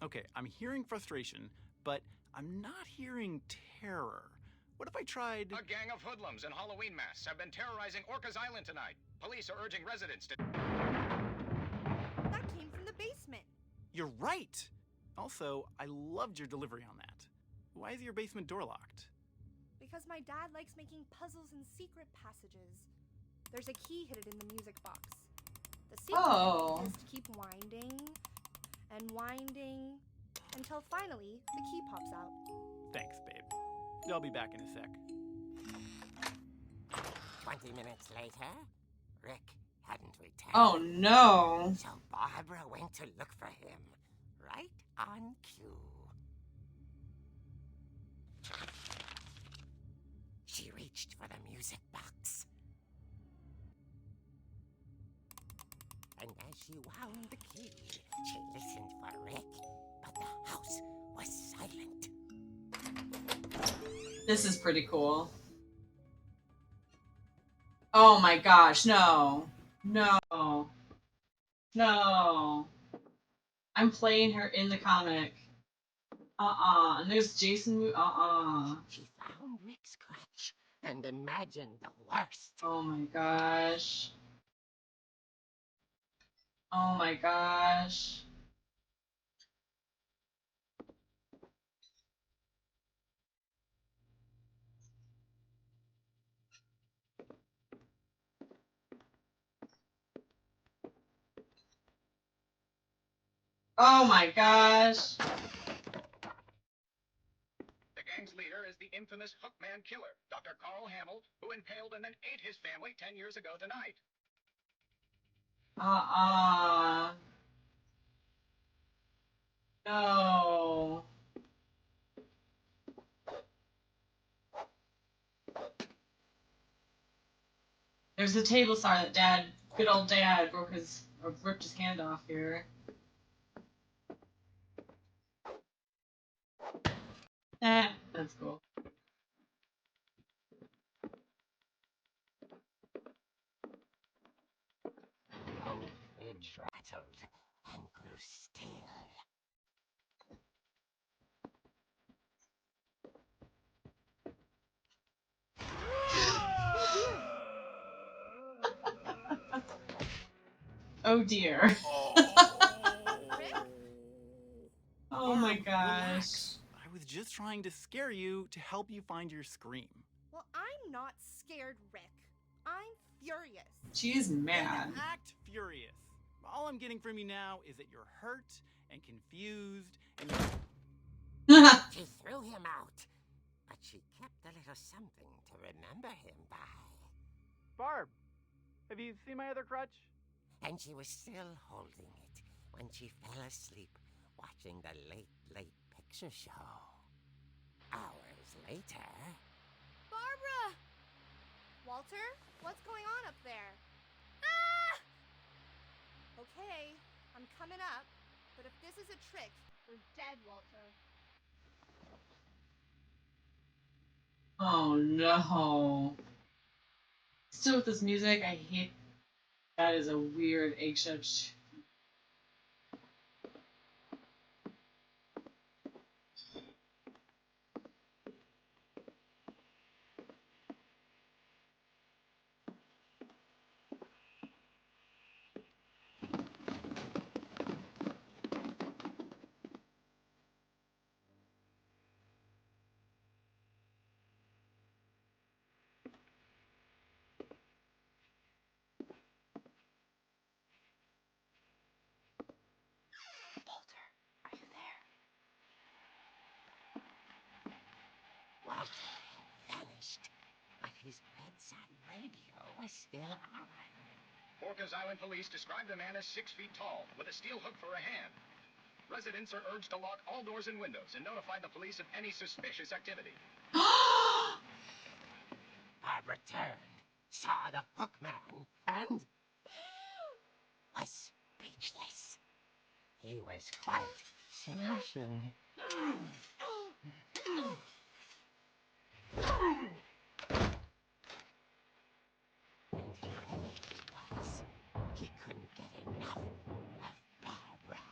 Okay, I'm hearing frustration, but I'm not hearing terror. What if I tried...
A gang of hoodlums in Halloween masks have been terrorizing Orcas Island tonight. Police are urging residents to...
That came from the basement.
You're right! Also, I loved your delivery on that. Why is your basement door locked?
Because my dad likes making puzzles and secret passages. There's a key hidden in the music box. The secret is to keep winding and winding until finally the key pops out.
Thanks, babe. I'll be back in a sec.
20 minutes later, Rick hadn't returned.
Oh no.
So Barbara went to look for him, right on cue. She reached for the music box. And as she wound the key, she listened for Rick, but the house was silent.
This is pretty cool. Oh my gosh, no. No. No. I'm playing her in the comic. And there's Jason.
She found Rick's crutch and imagined the worst.
Oh my gosh. Oh my gosh. Oh my gosh.
The gang's leader is the infamous Hookman killer, Dr. Carl Hamill, who impaled and then ate his family 10 years ago tonight.
No. There's the table saw that Dad, good old Dad, ripped his hand off here. That's cool.
It rattled and grew still.
Oh dear.
Rick?
Oh my
Barb,
gosh.
relax. I was just trying to scare you to help you find your scream.
Well, I'm not scared, Rick. I'm furious.
She's mad.
Then act furious. All I'm getting from you now is that you're hurt and confused and
She threw him out, but she kept a little something to remember him by.
Barb, have you seen my other crutch?
And she was still holding it when she fell asleep watching the late picture show. Hours later...
Barbara! Walter, what's going on up there? Ah! Okay, I'm coming up, but if this is a trick, you're dead, Walter.
Oh no. Still with this music, I hate that is a weird eggshell.
Walter had vanished, but his bedside radio was still on.
Orcas Island police describe the man as 6 feet tall, with a steel hook for a hand. Residents are urged to lock all doors and windows and notify the police of any suspicious activity.
Barbara turned, saw the hookman, and was speechless. He was quite smashing. He couldn't get enough of Barbara.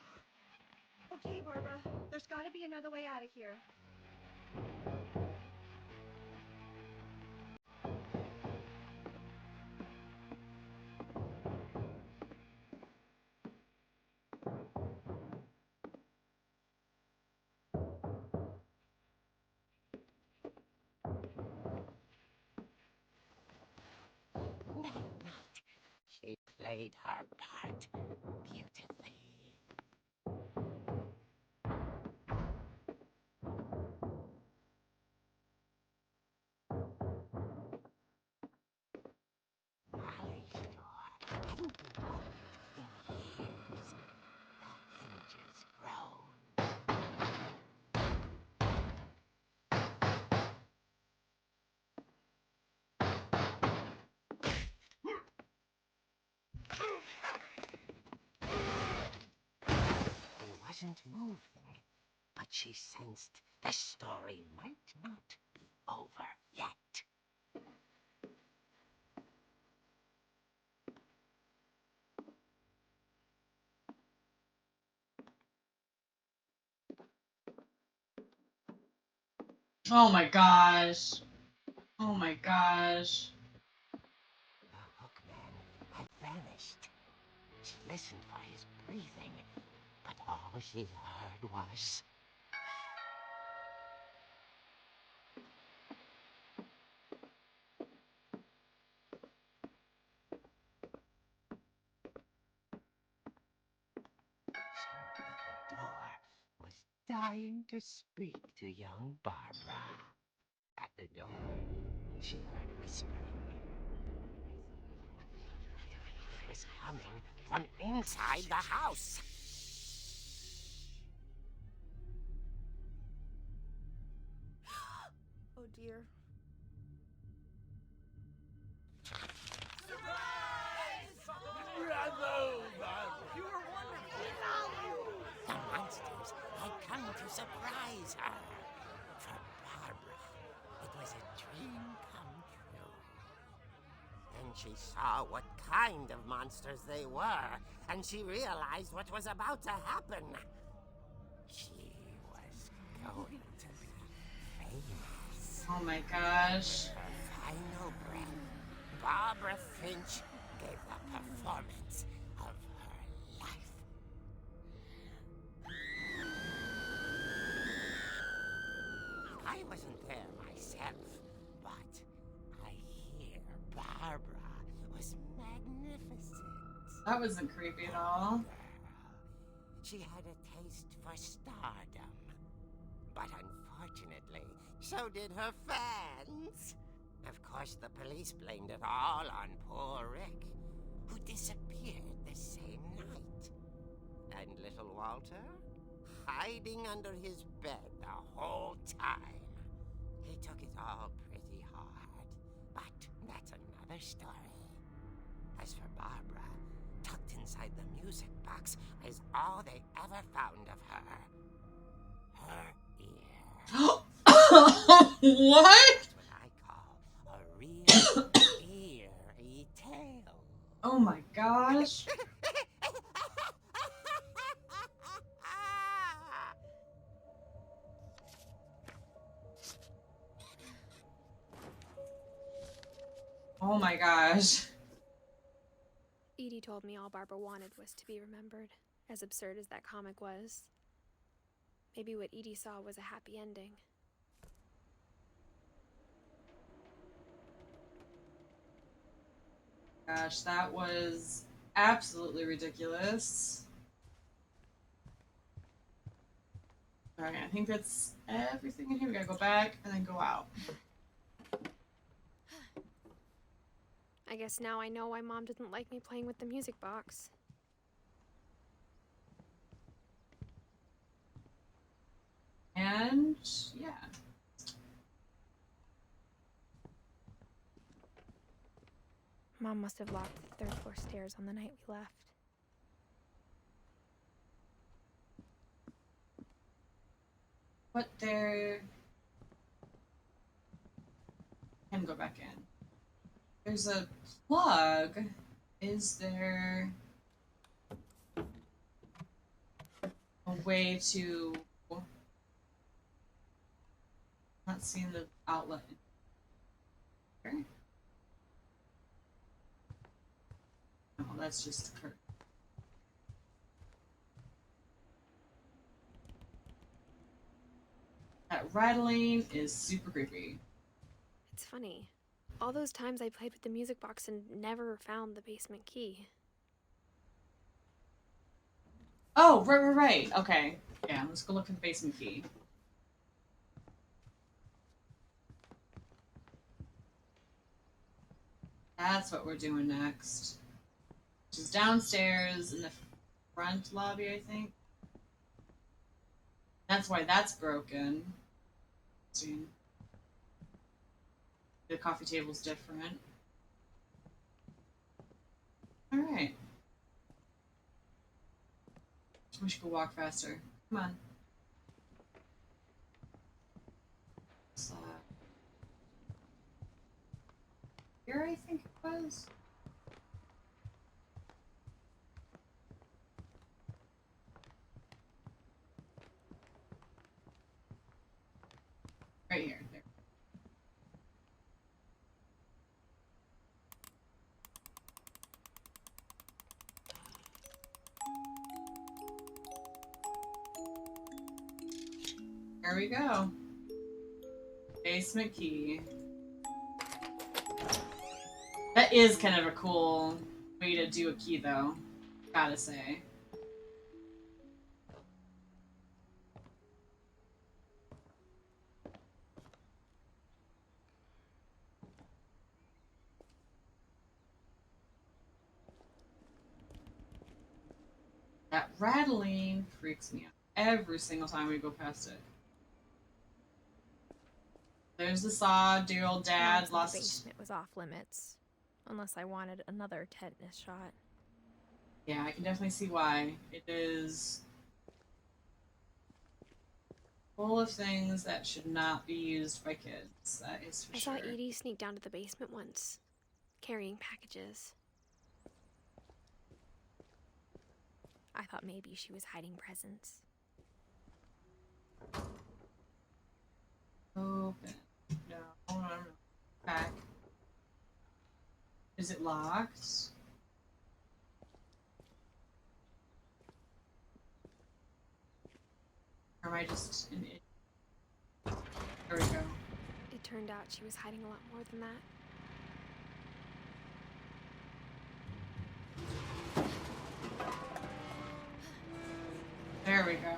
Okay, Barbara, there's gotta be another way out of here.
She played her part beautifully. Molly's door hadn't been opened in years. The hinges groaned. He wasn't moving, but she sensed the story might not be over yet.
Oh my gosh. Oh my gosh.
The hookman had vanished. She listened for his breathing, but all she heard was... dying to speak to young Barbara. At the door, she heard whispering. It was coming from inside the house.
Oh dear.
The monsters had come to surprise her. For Barbara, it was a dream come true. Then she saw what kind of monsters they were, and she realized what was about to happen. She was going to be famous.
Oh my gosh.
Her final breath, Barbara Finch gave the performance of her life. I wasn't there myself, but I hear Barbara was magnificent.
That wasn't creepy at all.
She had a taste for stardom. But unfortunately, so did her fans. Of course, the police blamed it all on poor Rick, who disappeared the same night. And little Walter? Hiding under his bed the whole time. He took it all pretty hard. But that's another story. As for Barbara, tucked inside the music box is all they ever found of her. Her ear.
What?
That's what I call a real eerie tale.
Oh my gosh. Oh my gosh.
Edie told me all Barbara wanted was to be remembered, as absurd as that comic was. Maybe what Edie saw was a happy ending.
Gosh, that was absolutely ridiculous. Alright, I think that's everything in here. We gotta go back and then go out.
I guess now I know why Mom didn't like me playing with the music box.
And yeah.
Mom must have locked the third floor stairs on the night we left.
But there... Can go back in. There's a plug. Is there a way to... Not seeing the outlet. Here? No, that's just the curtain. That rattling is super creepy.
It's funny. All those times I played with the music box and never found the basement key.
Oh, right. Okay. Yeah, let's go look at the basement key. That's what we're doing next. Which is downstairs in the front lobby, I think. That's why that's broken. See. The coffee table's different. Alright. We should go walk faster. Come on. Here, I think it was. Right here. There. There we go. Basement key. That is kind of a cool way to do a key, though. Gotta say. That rattling freaks me out every single time we go past it. There's the saw, dear old dad
The
lost.
basement was off limits, unless I wanted another tetanus shot.
Yeah, I can definitely see why. It is full of things that should not be used by kids. That is for sure.
I saw Edie sneak down to the basement once, carrying packages. I thought maybe she was hiding presents.
Open. No. Back. Is it locked? Or am I just an idiot? There we go.
It turned out she was hiding a lot more than that.
There we go.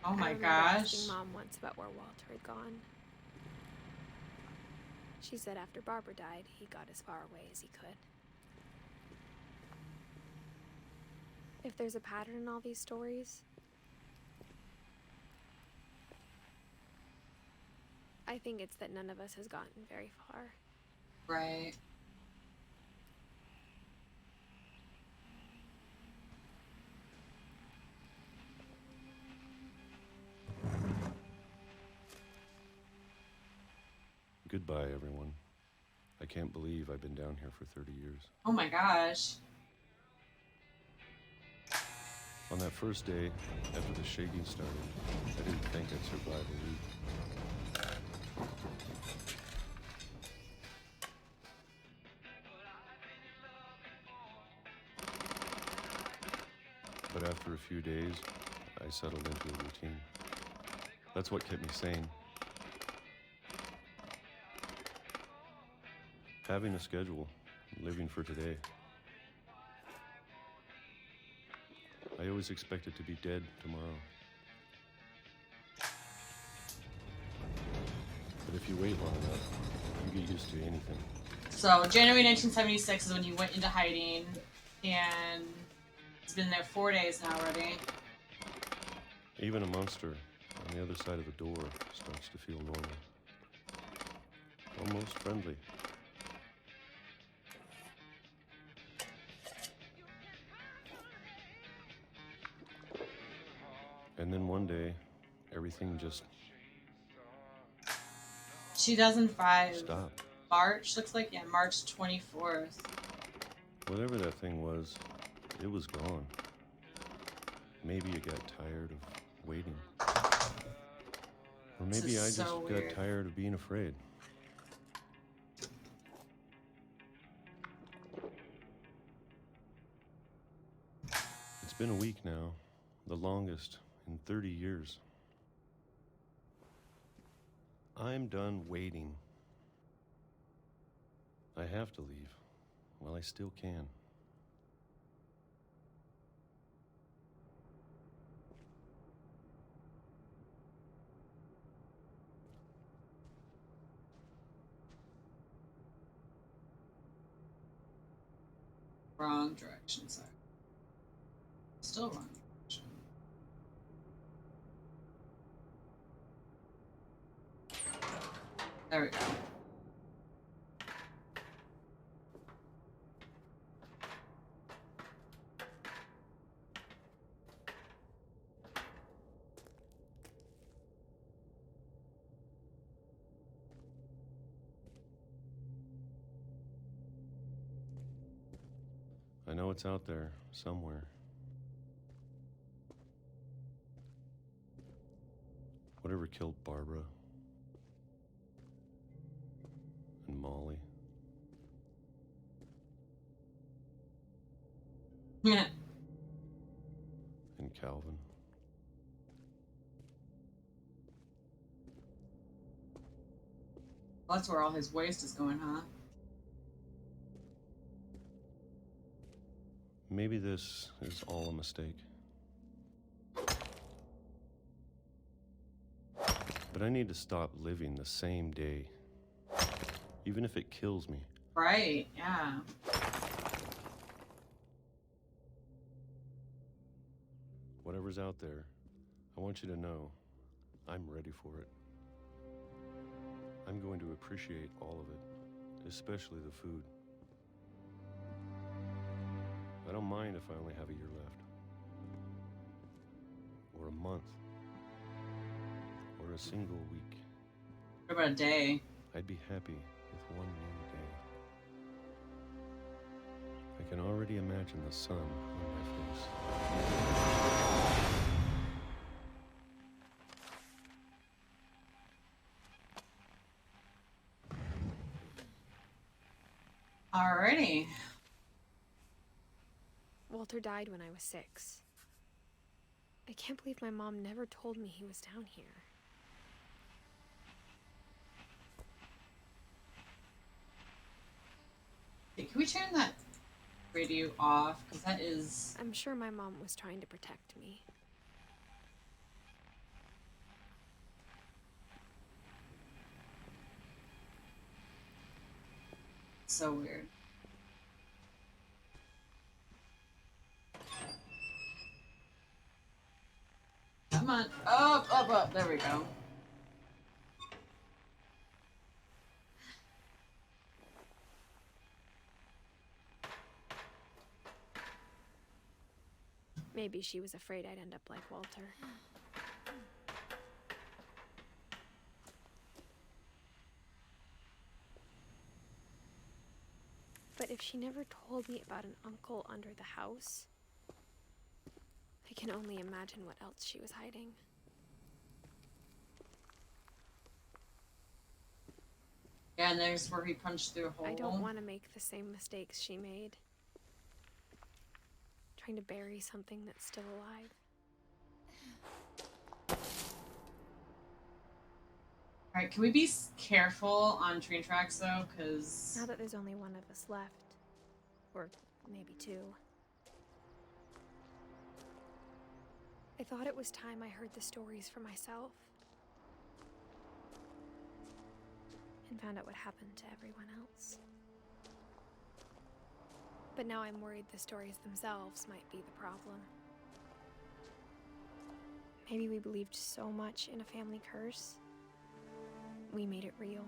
Oh my gosh.
Asking Mom once about where Walter had gone. She said after Barbara died, he got as far away as he could. If there's a pattern in all these stories, I think it's that none of us has gotten very far.
Right.
Goodbye, everyone. I can't believe I've been down here for 30 years.
Oh my gosh.
On that first day, after the shaking started, I didn't think I'd survive a week. But after a few days, I settled into a routine. That's what kept me sane. Having a schedule, living for today. I always expected to be dead tomorrow. But if you wait long enough, you get used to anything.
So, January 1976 is when you went into hiding, and it's been there 4 days now already.
Even a monster on the other side of the door starts to feel normal. Almost friendly. And then one day, everything just
2005.
stopped.
March, looks like, yeah, March 24th.
Whatever that thing was, it was gone. Maybe it got tired of waiting. Or maybe I just got tired of being afraid. It's been a week now, the longest in 30 years. I'm done waiting. I have to leave while I still can.
Wrong direction, sorry. Still wrong direction. There we go.
I know it's out there somewhere. Whatever killed Barbara and Molly.
Yeah.
And Calvin.
Well, that's where all his waste is going, huh?
Maybe this is all a mistake. But I need to stop living the same day, even if it kills me.
Right, yeah.
Whatever's out there, I want you to know I'm ready for it. I'm going to appreciate all of it, especially the food. I don't mind if I only have a year left, or a month, or a single week.
What about a day?
I'd be happy with one new day. I can already imagine the sun on my face.
Alrighty.
Walter died when I was 6. I can't believe my mom never told me he was down here.
Hey, can we turn that radio off? Because that is...
I'm sure my mom was trying to protect me.
so weird. Come on. Up, up, up. There we go.
Maybe she was afraid I'd end up like Walter. But if she never told me about an uncle under the house, I can only imagine what else she was hiding.
Yeah, and there's where he punched through a hole.
I don't want to make the same mistakes she made. Trying to bury something that's still alive.
Alright, can we be careful on train tracks, though? Because...
Now that there's only one of us left. Or maybe two. I thought it was time I heard the stories for myself. And found out what happened to everyone else. But now I'm worried the stories themselves might be the problem. Maybe we believed so much in a family curse, we made it real.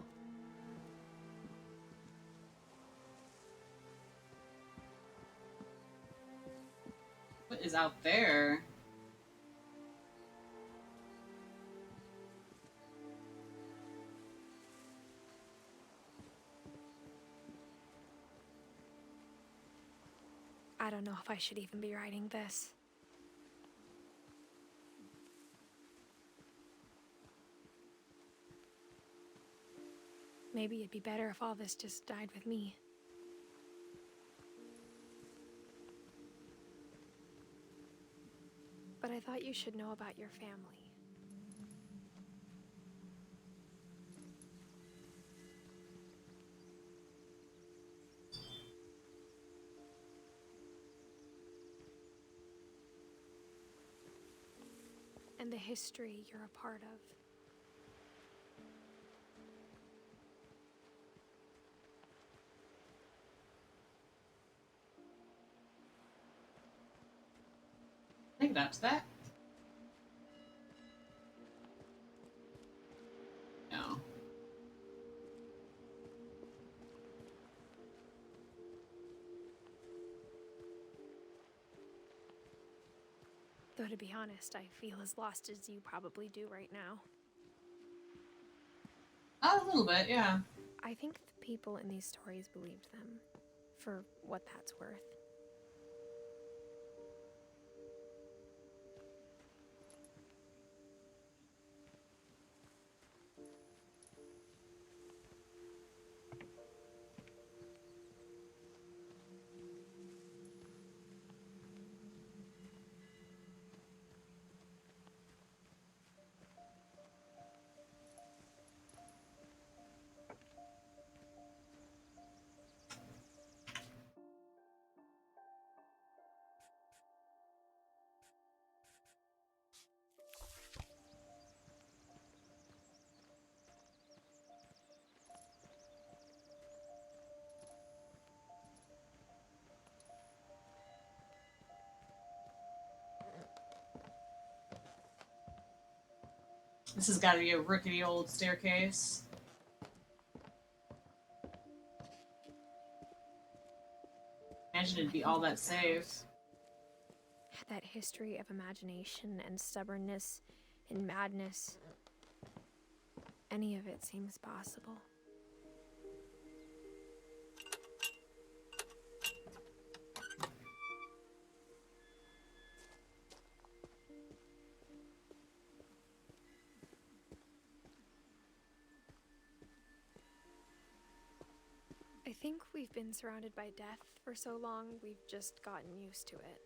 What is out there?
I don't know if I should even be writing this. Maybe it'd be better if all this just died with me. But I thought you should know about your family. And the history you're a part of.
I think that's that. No.
Though to be honest, I feel as lost as you probably do right now.
A little bit, yeah.
I think the people in these stories believed them, for what that's worth.
This has got to be a rickety old staircase. Imagine it'd be all that safe.
Had that history of imagination and stubbornness and madness. Any of it seems possible. I think we've been surrounded by death for so long, we've just gotten used to it.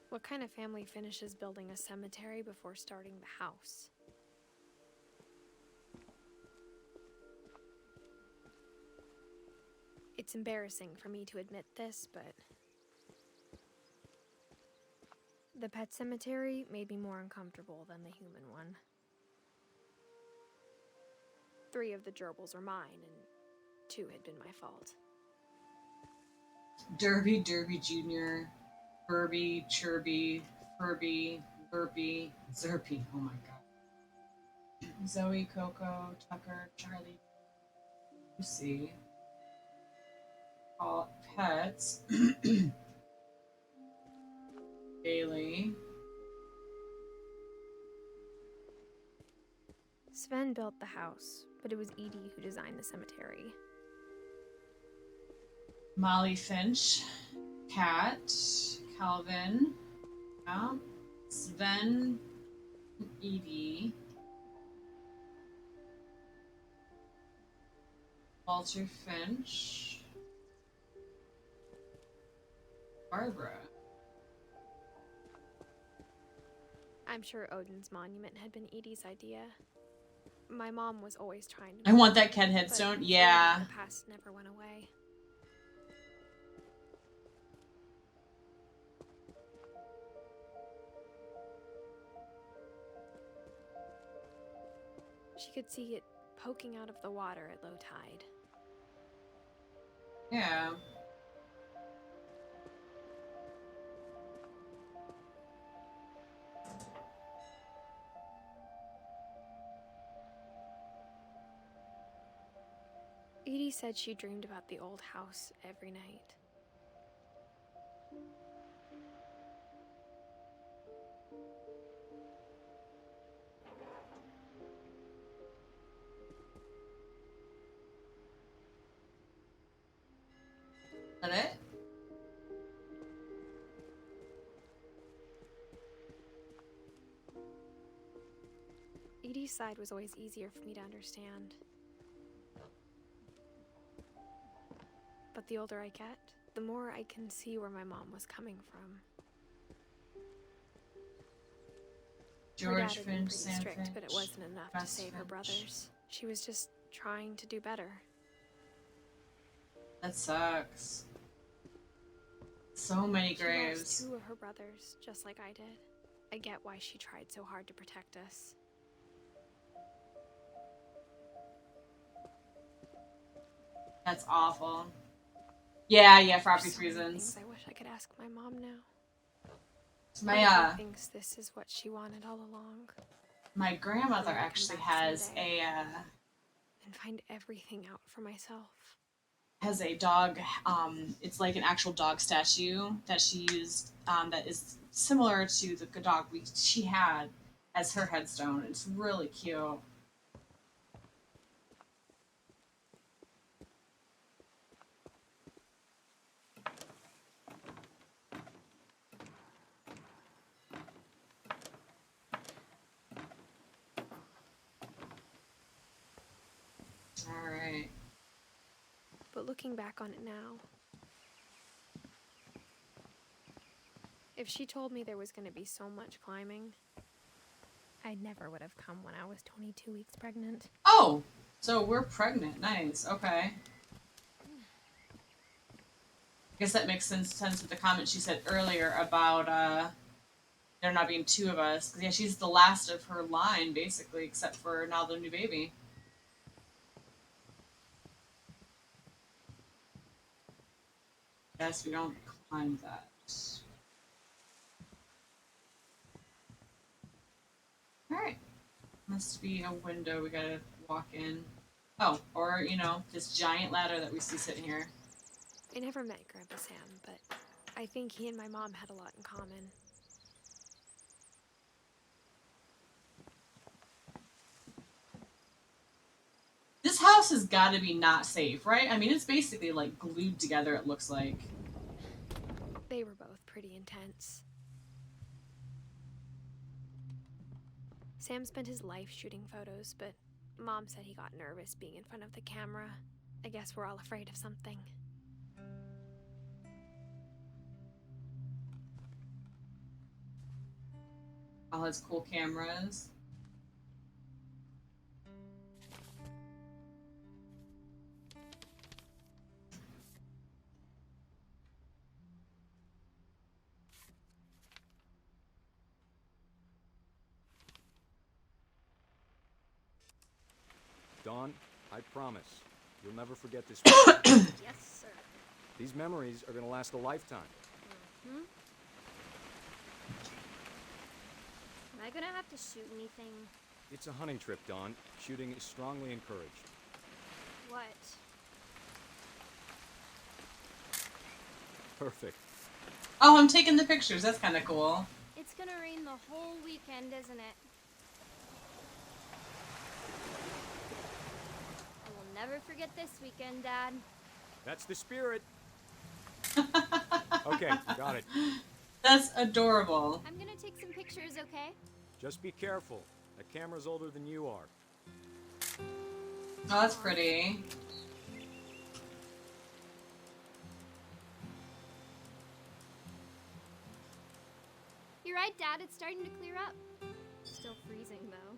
What kind of family finishes building a cemetery before starting the house? It's embarrassing for me to admit this, but the pet cemetery made me more uncomfortable than the human one. 3 of the gerbils were mine, and 2 had been my fault.
Derby, Derby Jr., Burby, Chirby, Furby, Burpy, Zerpy. Oh my god. Zoe, Coco, Tucker, Charlie, Lucy. All pets. Bailey.
Sven built the house, but it was Edie who designed the cemetery.
Molly Finch. Kat. Calvin. Yeah. Sven. Edie. Walter Finch. Barbara.
I'm sure Odin's monument had been Edie's idea. My mom was always trying to...
I want that Ken headstone. Yeah.
The past never went away. She could see it poking out of the water at low tide.
Yeah.
Edie said she dreamed about the old house every night.
Is that it?
Edie's side was always easier for me to understand. But the older I get, the more I can see where my mom was coming from.
George
her dad had been
Finch,
pretty
Sam
strict,
Finch,
but it wasn't enough to
Russ
save her
Finch.
brothers. She was just trying to do better.
That sucks. So many
She
graves.
lost 2 of her brothers, just like I did. I get why she tried so hard to protect us.
That's awful. Yeah, for obvious
There's so many
reasons.
things I wish I could ask my mom now.
My
Part of me thinks this is what she wanted all along.
my grandmother
For me to come
actually
back
has
someday
a
and find everything out for myself.
dog. It's like an actual dog statue that she used. That is similar to the dog she had as her headstone. It's really cute. All right.
But looking back on it now, if she told me there was going to be so much climbing, I never would have come when I was 22 weeks pregnant.
Oh, so we're pregnant. Nice. Okay. I guess that makes sense with the comment she said earlier about there not being 2 of us. 'Cause, yeah, she's the last of her line, basically, except for now the new baby. Guess we don't climb that. must be a window we gotta walk in. Oh, or, you know, this giant ladder that we see sitting here.
I never met Grandpa Sam, but I think he and my mom had a lot in common.
This house has got to be not safe, right? I mean, it's basically like glued together, it looks like.
They were both pretty intense. Sam spent his life shooting photos, but Mom said he got nervous being in front of the camera. I guess we're all afraid of something.
All his cool cameras.
Dawn, I promise, you'll never forget this.
Yes, sir.
These memories are gonna last a lifetime.
Hmm? Am I gonna have to shoot anything?
It's a hunting trip, Dawn. Shooting is strongly encouraged.
What?
Perfect.
Oh, I'm taking the pictures. That's kind of cool.
It's gonna rain the whole weekend, isn't it? I will never forget this weekend, Dad.
That's the spirit. Okay, got it.
That's adorable.
I'm gonna take some pictures, okay?
Just be careful. That camera's older than you are.
Oh, that's pretty.
You're right, Dad. It's starting to clear up. Still freezing, though.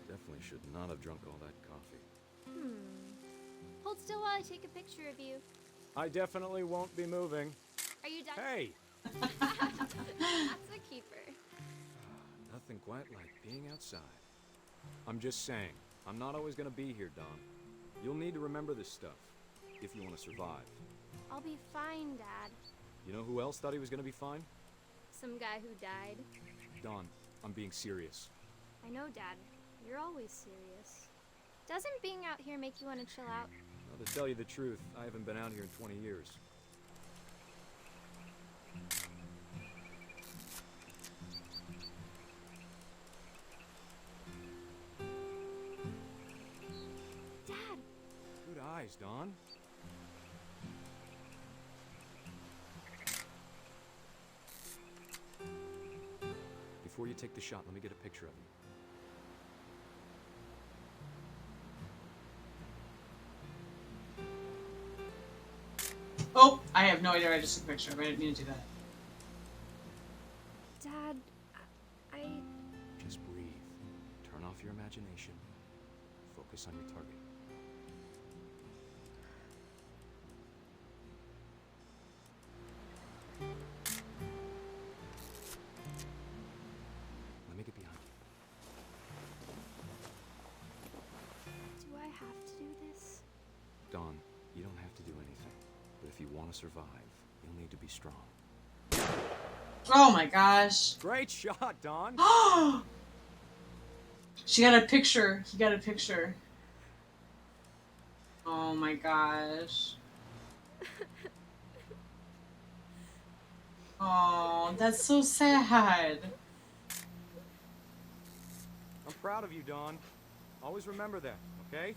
Definitely should not have drunk all that coffee.
Hold still while I take a picture of you.
I definitely won't be moving.
Are you done?
Hey!
That's a keeper.
Nothing quite like being outside. I'm just saying, I'm not always gonna be here, Don. You'll need to remember this stuff, if you want to survive.
I'll be fine, Dad.
You know who else thought he was gonna be fine?
Some guy who died.
Don, I'm being serious.
I know, Dad. You're always serious. Doesn't being out here make you want to chill out?
Well, to tell you the truth, I haven't been out here in 20 years.
Dad!
Good eyes, Don. Before you take the shot, let me get a picture of you.
Oh, I have no idea. I just took a picture. I didn't mean to do that.
Dad, I...
Just breathe. Turn off your imagination. Focus on your target. Let me get behind you.
Do I have to do this?
Dawn, you don't have to do anything. But if you want to survive, you'll need to be strong.
Oh my gosh.
Great shot, Dawn!
She got a picture. He got a picture. Oh my gosh. Oh, that's so sad.
I'm proud of you, Dawn. Always remember that, okay?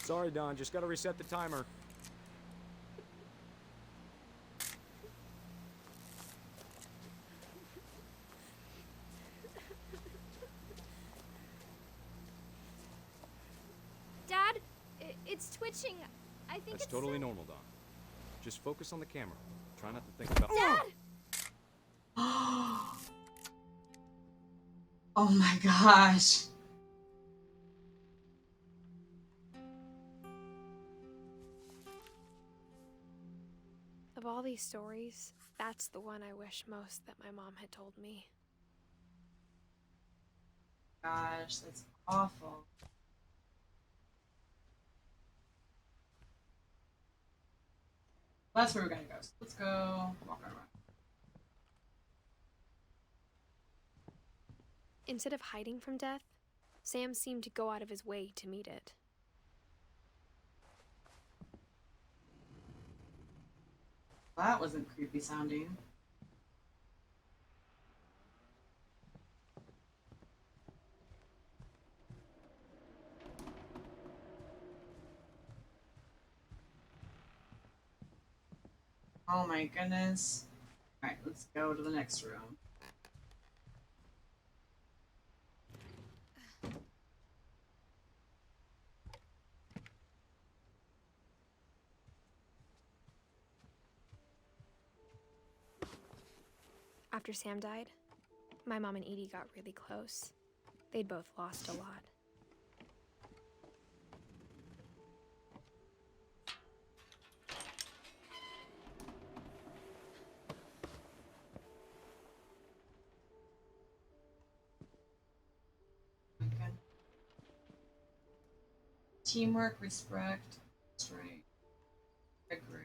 Sorry, Dawn. Just gotta reset the timer.
Dad, it's twitching. I think
That's
it's
totally normal, Dawn. Just focus on the camera. Try not to think about...
Dad!
Oh my gosh.
these stories, that's the one I wish most that my mom had told me.
Gosh, that's awful. That's where we're gonna go. So let's go walk around.
Instead of hiding from death, Sam seemed to go out of his way to meet it.
That wasn't creepy sounding. Oh my goodness. Alright, let's go to the next room.
After Sam died, my mom and Edie got really close. They'd both lost a lot.
Okay. Teamwork, respect, strength. Agree.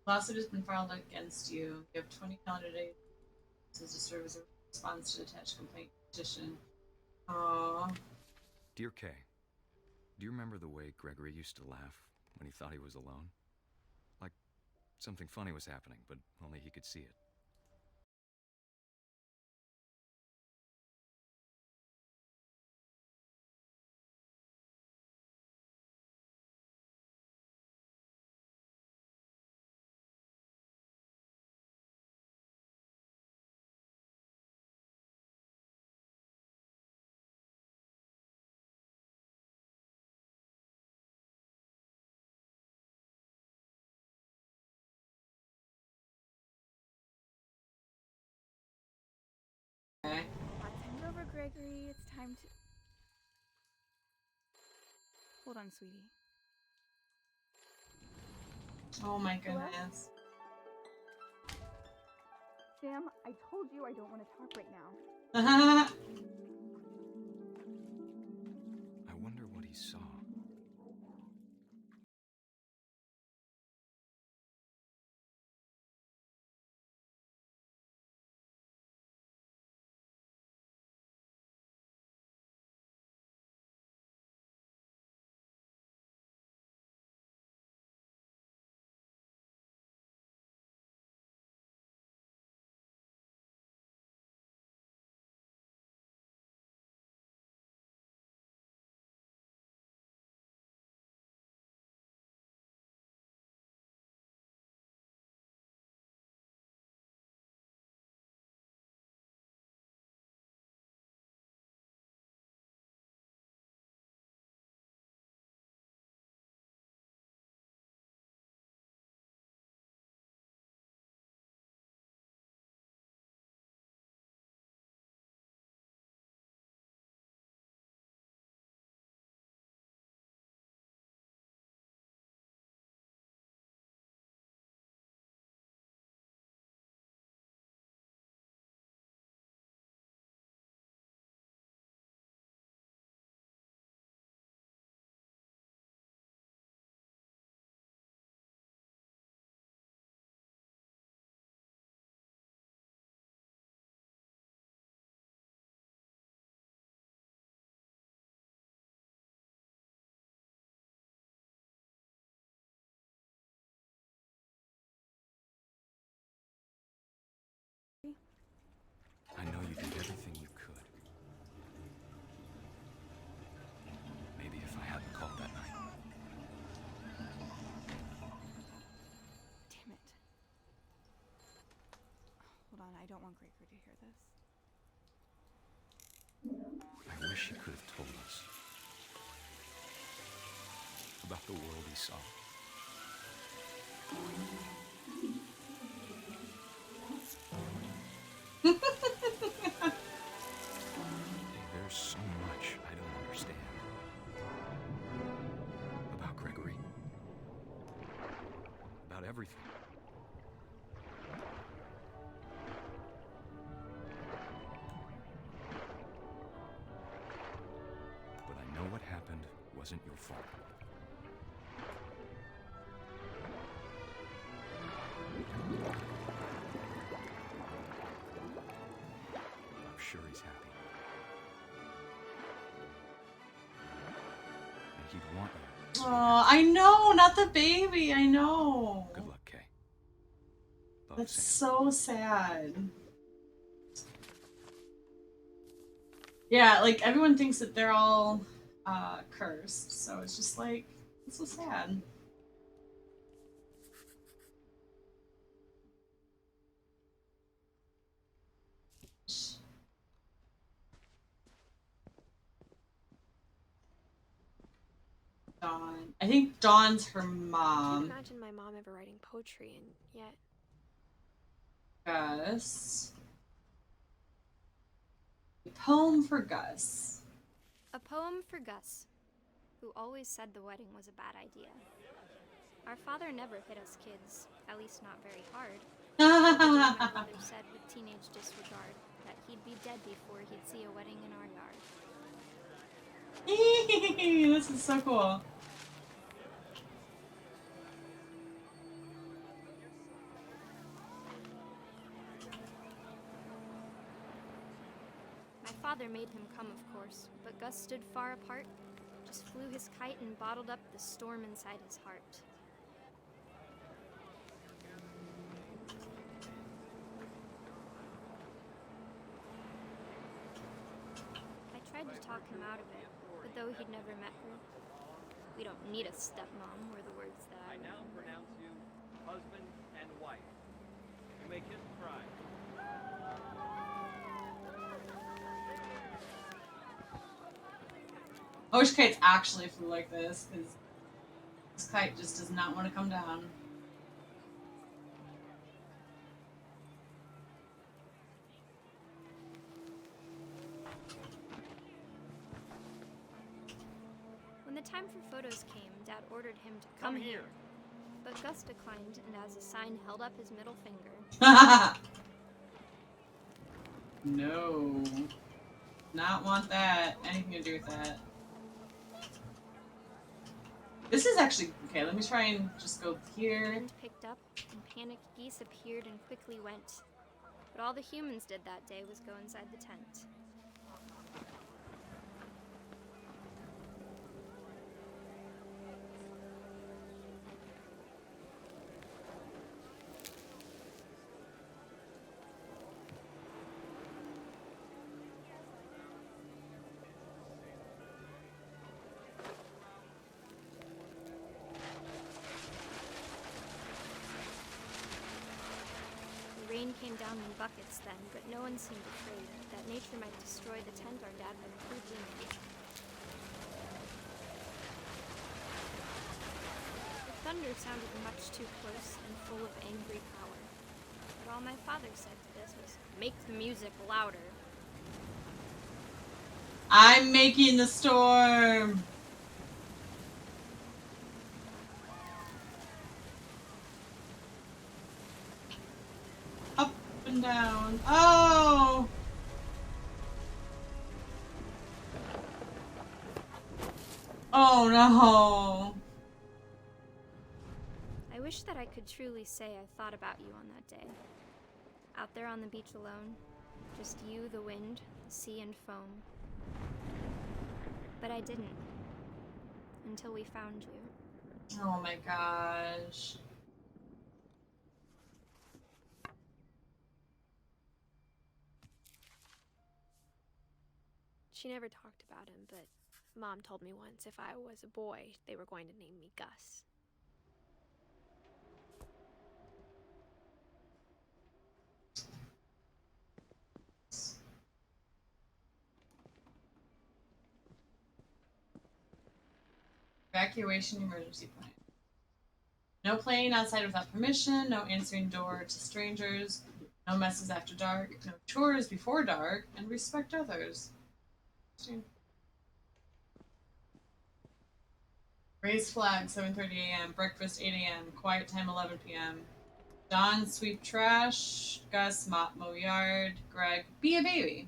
Lawsuit has been filed against you. You have 20 calendar days to serve as a response to the attached complaint petition. Aww.
Dear Kay, do you remember the way Gregory used to laugh when he thought he was alone? Like something funny was happening, but only he could see it.
Okay.
Let's hand over Gregory. It's time to... Hold on, sweetie.
Oh my goodness.
Sam, I told you I don't want to talk right now.
I wonder what he saw. I know you did everything you could. Maybe if I hadn't called that night.
Damn it. Hold on, I don't want Gregory to hear this.
I wish he could have told us about the world he saw. Hey, everything. But I know what happened wasn't your fault. I'm sure he's happy. And he'd want you.
Oh, I know, not the baby. I know.
Good luck, Kay. Love,
That's
Sam.
so sad. Yeah, like everyone thinks that they're all cursed, so it's just like it's so sad. Dawn. I think Dawn's her
I can't
mom.
imagine my mom ever writing poetry, and yet
Gus. A poem for Gus.
A poem for Gus, who always said the wedding was a bad idea. Our father never hit us kids, at least not very hard. My brother said with teenage disregard that he'd be dead before he'd see a wedding in our yard.
This is so cool.
My father made him come, of course, but Gus stood far apart, just flew his kite and bottled up the storm inside his heart. I tried to talk him out of it, but though he'd never met her, we don't need a stepmom, were the words that I
now pronounce you husband and wife. You may kiss the bride.
I wish kites actually flew like this, because this kite just does not want to come down.
When the time for photos came, Dad ordered him to come here. But Gus declined, and as a sign held up his middle finger.
No. Not want that. Anything to do with that. This is actually... Okay, let me try and just go here.
The wind picked up, and panicked geese appeared and quickly went. But all the humans did that day was go inside the tent. The rain came down in buckets then, but no one seemed afraid that nature might destroy the tent our dad had crudely made. The thunder sounded much too close and full of angry power. But all my father said to this was, "Make the music louder."
I'm making the storm! Up and down. Oh! Oh no!
I wish that I could truly say I thought about you on that day. Out there on the beach alone, just you, the wind, the sea, and foam. But I didn't. Until we found you.
Oh my gosh.
she never talked about him, but Mom told me once if I was a boy, they were going to name me Gus.
Evacuation emergency plan. No playing outside without permission, no answering door to strangers, no messes after dark, no chores before dark, and respect others. Raise flag, 7:30 a.m. Breakfast, 8 a.m. Quiet time, 11 p.m. Don, sweep trash. Gus, mow yard. Greg, be a baby.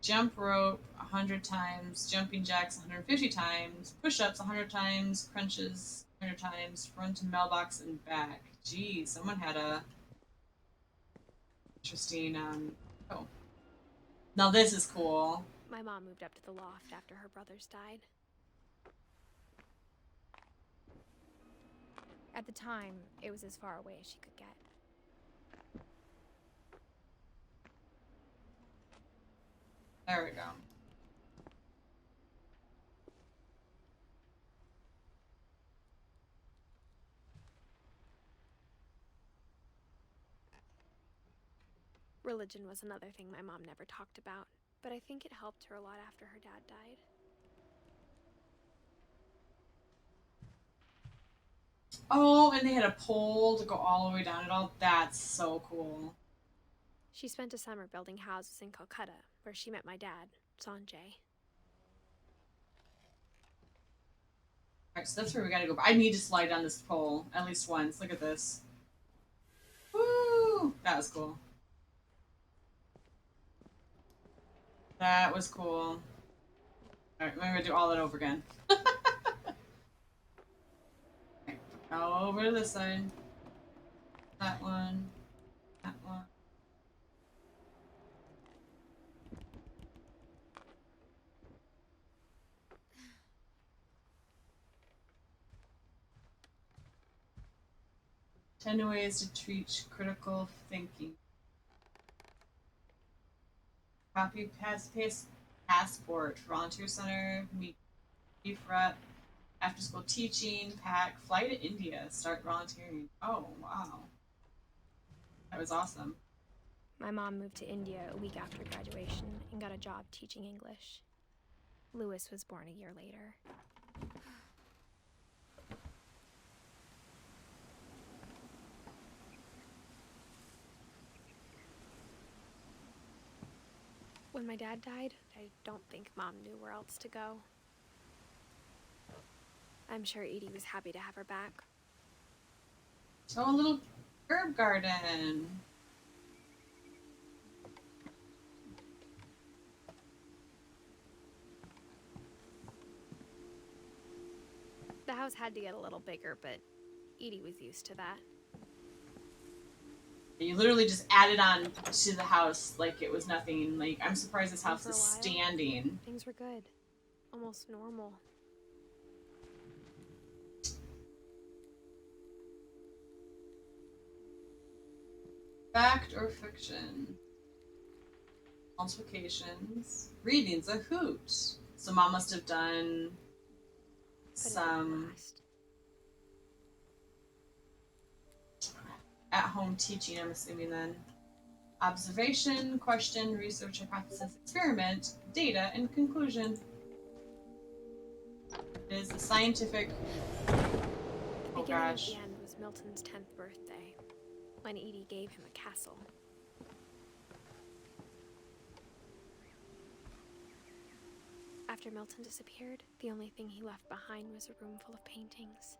Jump rope 100 times. Jumping jacks 150 times. Push-ups 100 times. Crunches 100 times. Run to mailbox and back. Geez, someone had a interesting. Oh, now this is cool.
My mom moved up to the loft after her brothers died. At the time, it was as far away as she could get.
There we go.
Religion was another thing my mom never talked about, but I think it helped her a lot after her dad died.
Oh, and they had a pole to go all the way down it all. That's so cool.
She spent a summer building houses in Calcutta, where she met my dad, Sanjay.
Alright, so that's where we gotta go. I need to slide down this pole at least once. Look at this. Woo! That was cool. That was cool. Alright, I'm gonna do all that over again. Okay, over to this side. That one. That one. Ten ways to teach critical thinking. Copy passport. Volunteer center. Meet beef rep. After school teaching. Pack. Fly to India. Start volunteering. Oh, wow. That was awesome.
My mom moved to India a week after graduation and got a job teaching English. Lewis was born a year later. When my dad died, I don't think Mom knew where else to go. I'm sure Edie was happy to have her back.
So a little herb garden.
The house had to get a little bigger, but Edie was used to that.
You literally just added on to the house like it was nothing. Like, I'm surprised this house is standing.
Things were good. Almost normal.
Fact or fiction? Multiplications. Reading's a hoot. So Mom must have done some at-home teaching, I'm assuming then. Observation, question, research, hypothesis, experiment, data, and conclusion. It is a scientific...
The beginning at the end was Milton's 10th birthday, when Edie gave him a castle. After Milton disappeared, the only thing he left behind was a room full of paintings.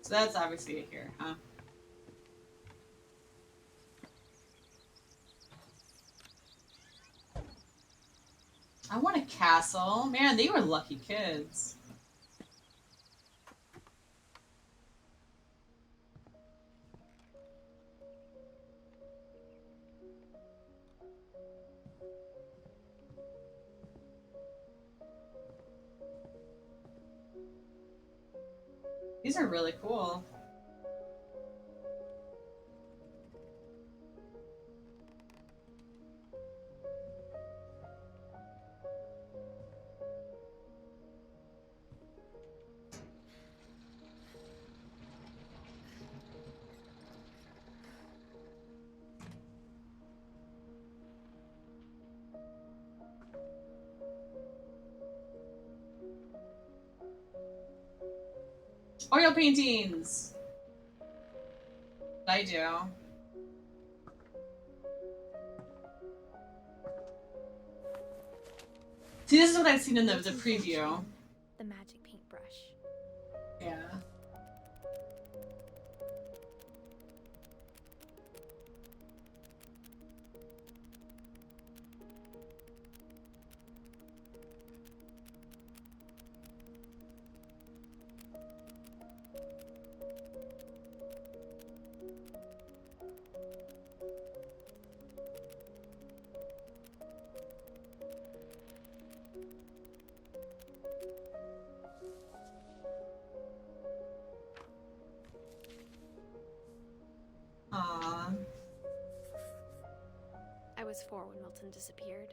So that's obviously it here, huh? I want a castle. Man, they were lucky kids. These are really cool. Oil paintings! I do. See, this is what I've seen in the preview.
The magic paintbrush.
Yeah. Aww.
I was 4 when Milton disappeared.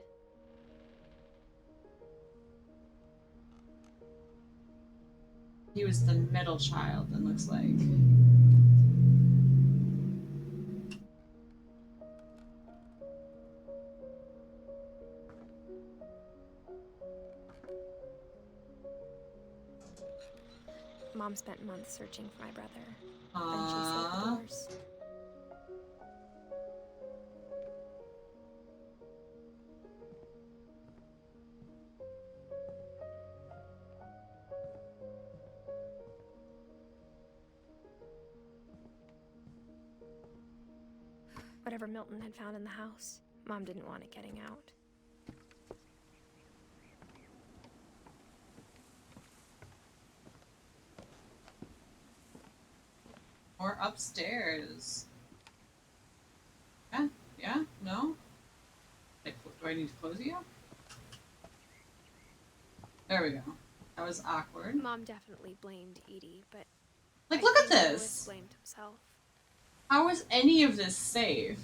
He was the middle child, it looks like.
Mom spent months searching for my brother.
Aww.
Then she sealed the doors. Whatever Milton had found in the house, Mom didn't want it getting out.
Or upstairs. Yeah? Yeah? No? Like, do I need to close you? There we go. That was awkward.
Mom definitely blamed Edie, but
like,
I
look at
think
this.
Louis blamed himself.
How is any of this safe?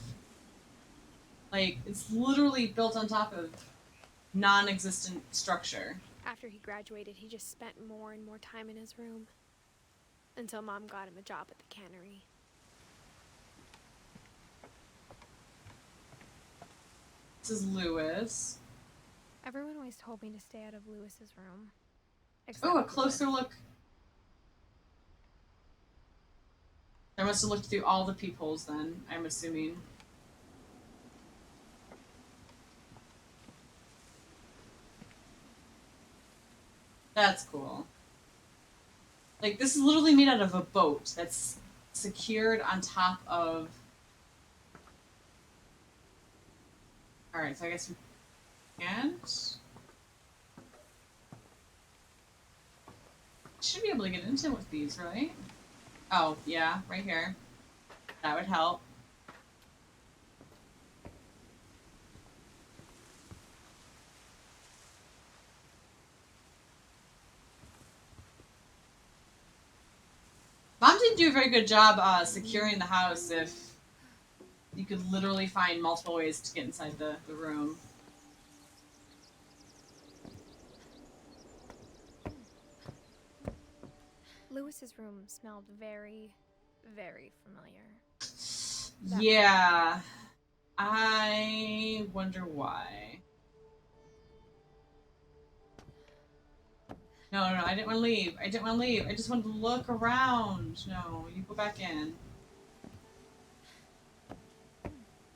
Like, it's literally built on top of non-existent structure.
After he graduated, he just spent more and more time in his room. Until Mom got him a job at the cannery.
This is Louis.
Everyone always told me to stay out of Louis's room.
Oh, a closer look. I must have looked through all the peepholes then, I'm assuming. That's cool. Like, this is literally made out of a boat that's secured on top of... Alright, so I guess we can't... Should be able to get into with these, right? Oh, yeah, right here. That would help. Mom didn't do a very good job securing the house if you could literally find multiple ways to get inside the room.
Louis's room smelled very, very familiar.
Yeah. I wonder why. No, I didn't want to leave. I didn't want to leave. I just wanted to look around. No, you go back in.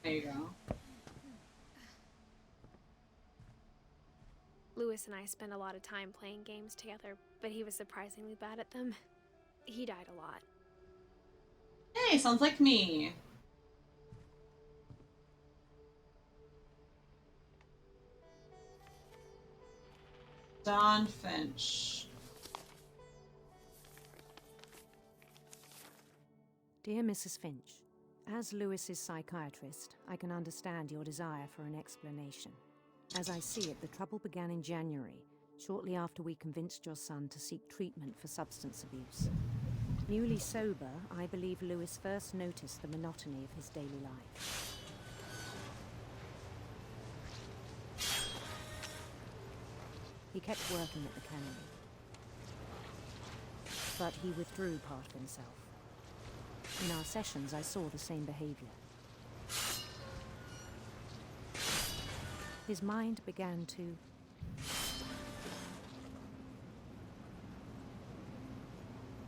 There you go.
Louis and I spent a lot of time playing games together, but he was surprisingly bad at them. He died a lot.
Hey, sounds like me. Edith Finch.
Dear Mrs. Finch, as Louis's psychiatrist, I can understand your desire for an explanation. As I see it, the trouble began in January, shortly after we convinced your son to seek treatment for substance abuse. Newly sober, I believe Louis first noticed the monotony of his daily life. He kept working at the cannery, but he withdrew part of himself. In our sessions, I saw the same behavior. His mind began to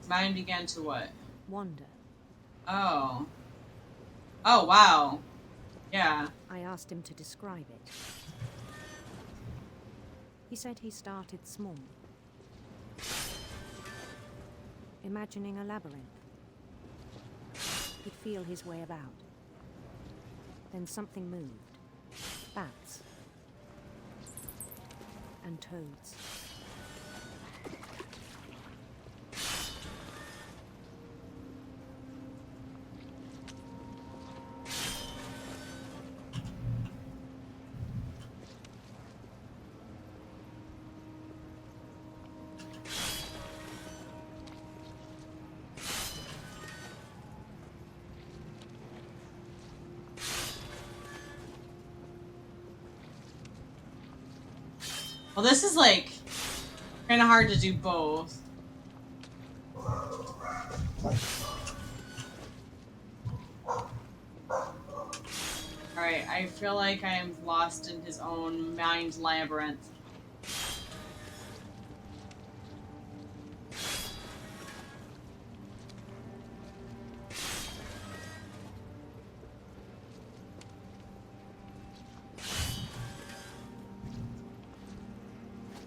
Mind began to what?
Wander.
Oh. Oh, wow. Yeah.
I asked him to describe it. He said he started small, imagining a labyrinth. He'd feel his way about. Then something moved. Bats. And toads.
Well, this is like kind of hard to do both. Alright, I feel like I am lost in his own mind labyrinth.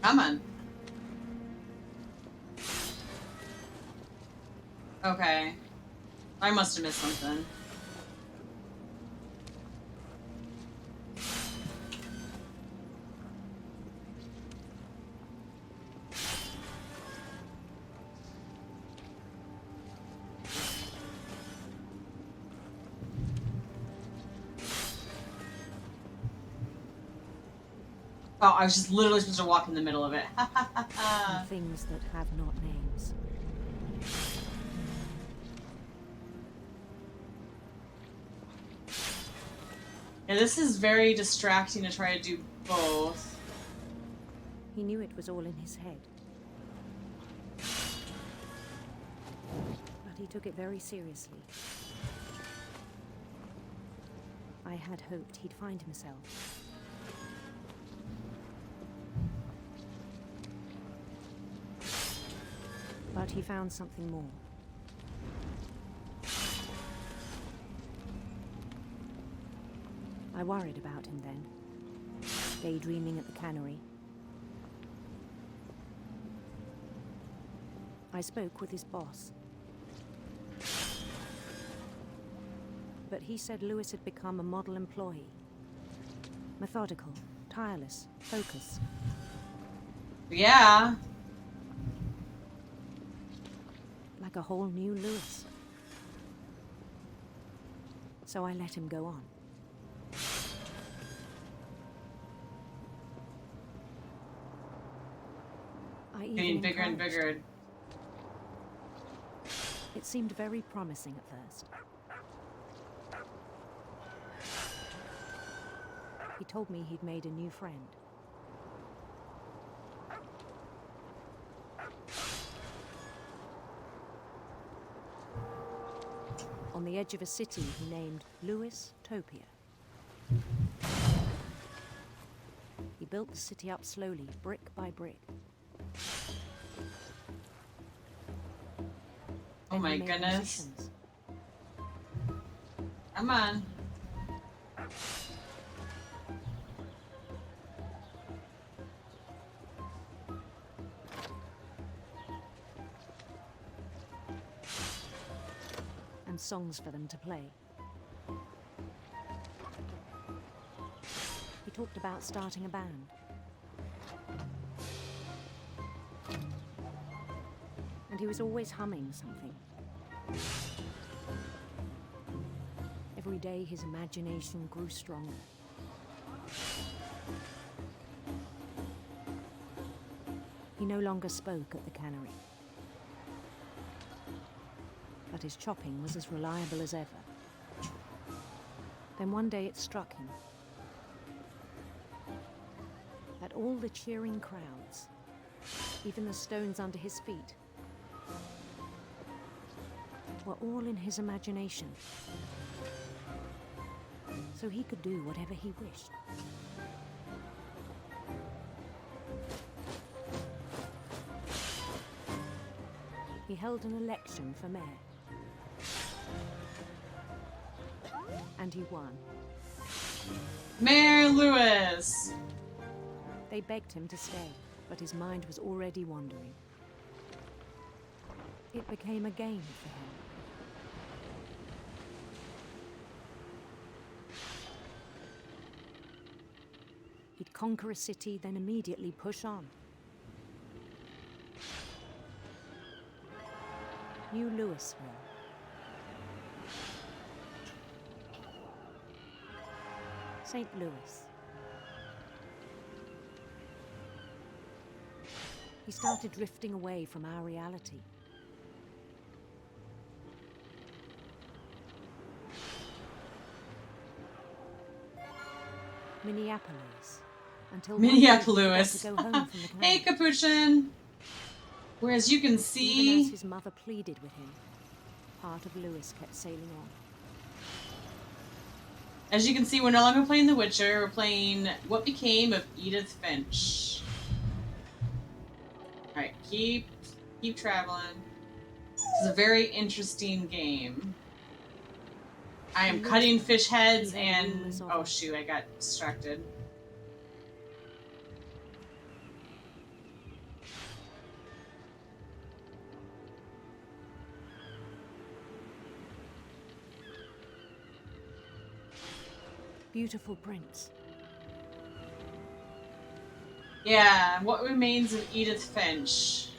Come on. Okay. I must have missed something. Oh, I was just literally supposed to walk in the middle of it.
And things that have not names.
Yeah, this is very distracting to try to do both.
He knew it was all in his head. But he took it very seriously. I had hoped he'd find himself. But he found something more. I worried about him then, daydreaming at the cannery. I spoke with his boss. But he said Lewis had become a model employee. Methodical, tireless, focused.
Yeah.
Like a whole new Lewis. So I let him go on.
Getting bigger and bigger.
It seemed very promising at first. He told me he'd made a new friend. On the edge of a city he named Lewis Topia. He built the city up slowly, brick by brick.
Oh my goodness.
Musicians.
Come on.
And songs for them to play. He talked about starting a band. And he was always humming something. Every day his imagination grew stronger. He no longer spoke at the cannery. But his chopping was as reliable as ever. Then one day it struck him that all the cheering crowds, even the stones under his feet, were all in his imagination. So he could do whatever he wished. He held an election for mayor. And he won.
Mayor Lewis!
They begged him to stay, but his mind was already wandering. It became a game for him. He'd conquer a city, then immediately push on. New Louisville. St. Louis. He started drifting away from our reality. Minneapolis. Until
Minneapolis.
one day he got to go home from the
Hey, Capuchin! Whereas you can see...
Even as his mother pleaded with him, part of Lewis kept sailing on.
As you can see, we're no longer playing The Witcher. We're playing What Became of Edith Finch. Alright, keep traveling. This is a very interesting game. I am cutting fish heads and... Oh shoot, I got distracted.
Beautiful prince.
Yeah, What Remains of Edith Finch.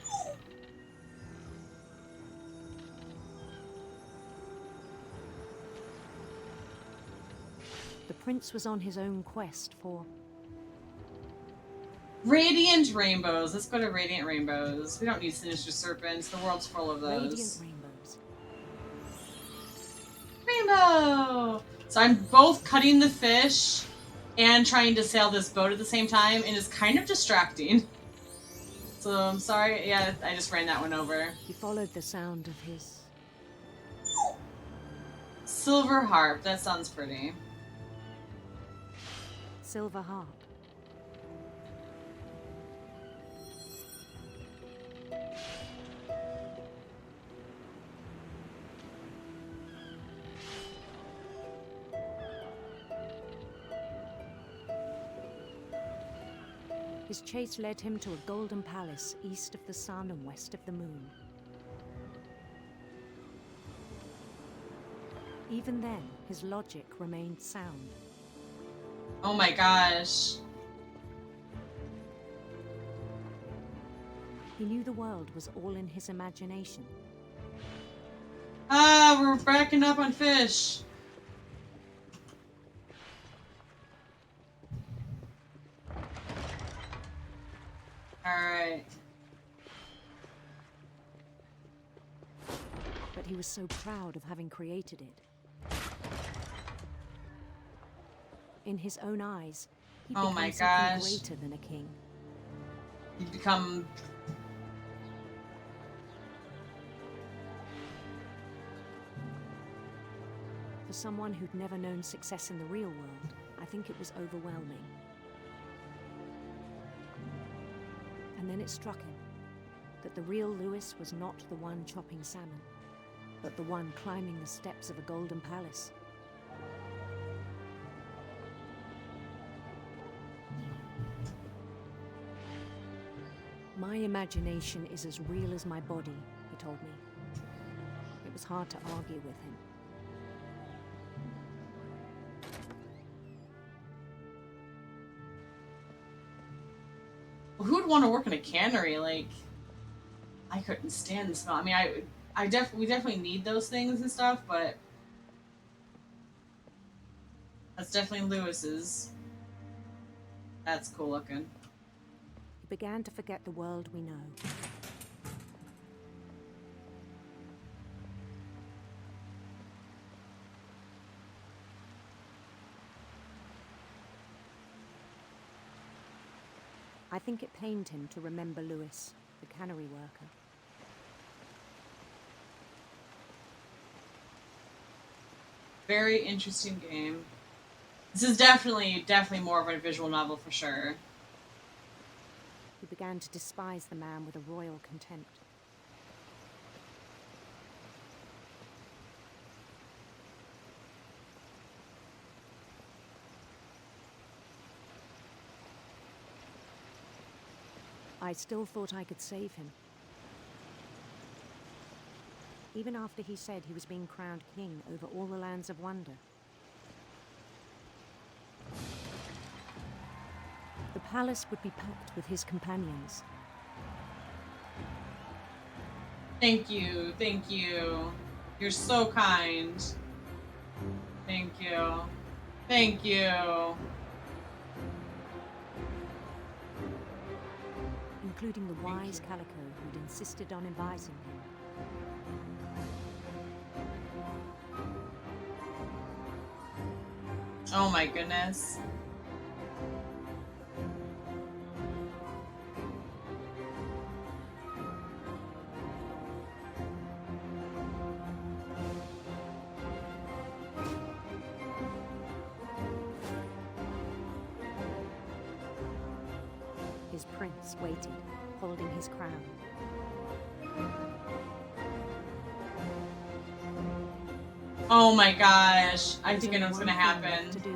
The prince was on his own quest for...
Radiant rainbows. Let's go to Radiant Rainbows. We don't need sinister serpents. The world's full of those.
Radiant rainbows.
Rainbow! So I'm both cutting the fish and trying to sail this boat at the same time, and it's kind of distracting. So I'm sorry. Yeah, I just ran that one over.
He followed the sound of his...
Silver harp. That sounds pretty.
silver harp. His chase led him to a golden palace east of the sun and west of the moon. Even then, his logic remained sound.
Oh my gosh.
He knew the world was all in his imagination.
Ah, we're backing up on fish. Alright.
But he was so proud of having created it. In his own eyes, he
Oh
became
my
something
gosh.
greater than a king.
You've become...
For someone who'd never known success in the real world, I think it was overwhelming. And then it struck him that the real Lewis was not the one chopping salmon, but the one climbing the steps of a golden palace. My imagination is as real as my body, he told me. It was hard to argue with him.
Who'd want to work in a cannery? Like, I couldn't stand the smell. I mean, we definitely need those things and stuff, but that's definitely Lewis's. That's cool looking.
He began to forget the world we know. I think it pained him to remember Lewis, the cannery worker.
Very interesting game. This is definitely more of a visual novel for sure.
He began to despise the man with a royal contempt. I still thought I could save him. Even after he said he was being crowned king over all the lands of wonder. The palace would be packed with his companions.
Thank you, thank you. You're so kind. Thank you. Thank you.
Including the wise Calico who'd insisted on advising him.
Oh my goodness.
His prince waited, holding his crown.
Oh my gosh. I
There's
think I know
only
what's gonna
one thing left
happen.
to do.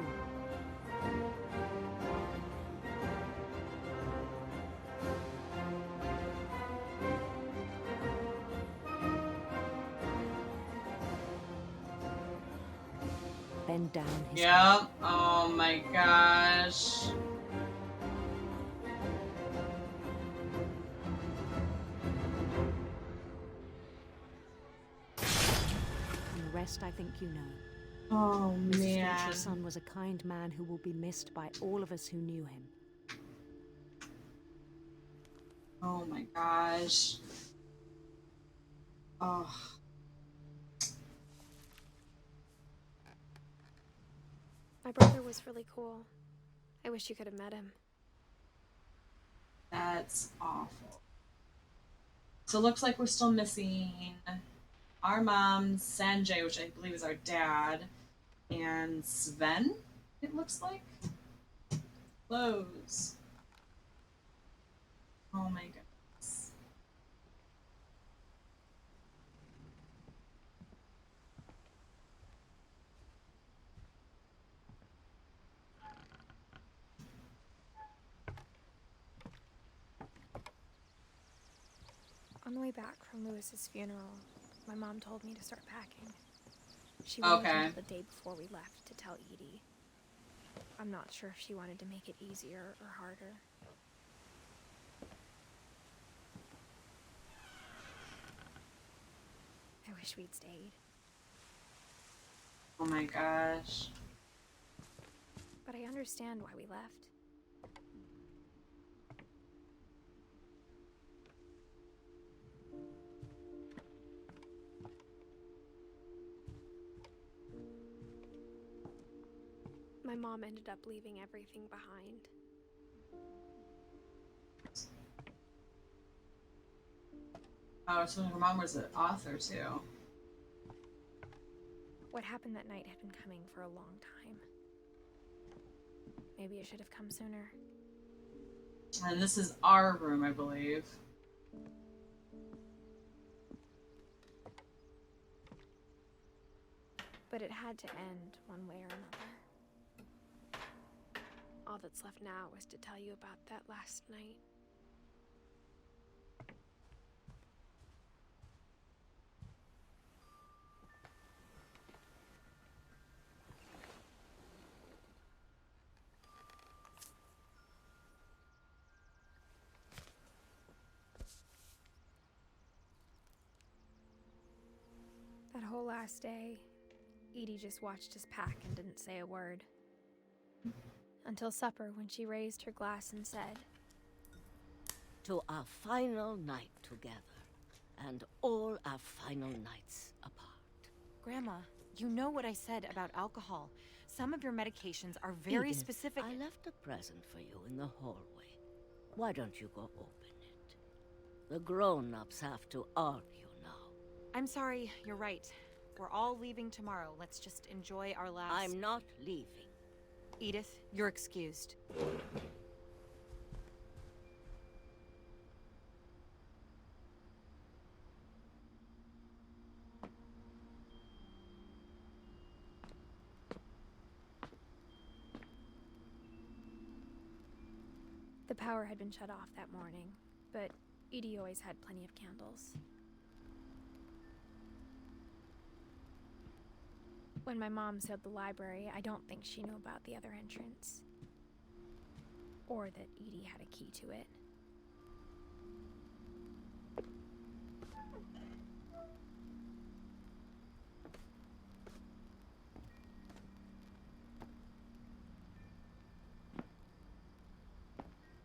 Bend down his
Yep. Oh my gosh.
And the rest I think you know.
Oh
Mrs. Finch,
man.
your son was a kind man who will be missed by all of us who knew him.
Oh my gosh. Oh.
My brother was really cool. I wish you could have met him.
That's awful. So it looks like we're still missing our mom, Sanjay, which I believe is our dad, and Sven, it looks like. Close. Oh my goodness.
On the way back from Lewis's funeral, my mom told me to start packing. She waited until the day before we left to tell Edie. I'm not sure if she wanted to make it easier or harder. I wish we'd stayed.
Oh my gosh.
But I understand why we left. My mom ended up leaving everything behind.
Oh, so her mom was an author too.
What happened that night had been coming for a long time. Maybe it should have come sooner.
And this is our room, I believe.
But it had to end one way or another. All that's left now is to tell you about that last night. That whole last day, Edie just watched us pack and didn't say a word. Until supper, when she raised her glass and said,
"To our final night together, and all our final nights apart."
Grandma, you know what I said about alcohol. Some of your medications are very
Edith,
specific.
I left a present for you in the hallway. Why don't you go open it? The grown-ups have to argue now.
I'm sorry, you're right. We're all leaving tomorrow. Let's just enjoy our last...
I'm not leaving.
Edith, you're excused.
the power had been shut off that morning, but Edie always had plenty of candles. When my mom sealed the library, I don't think she knew about the other entrance. Or that Edie had a key to it.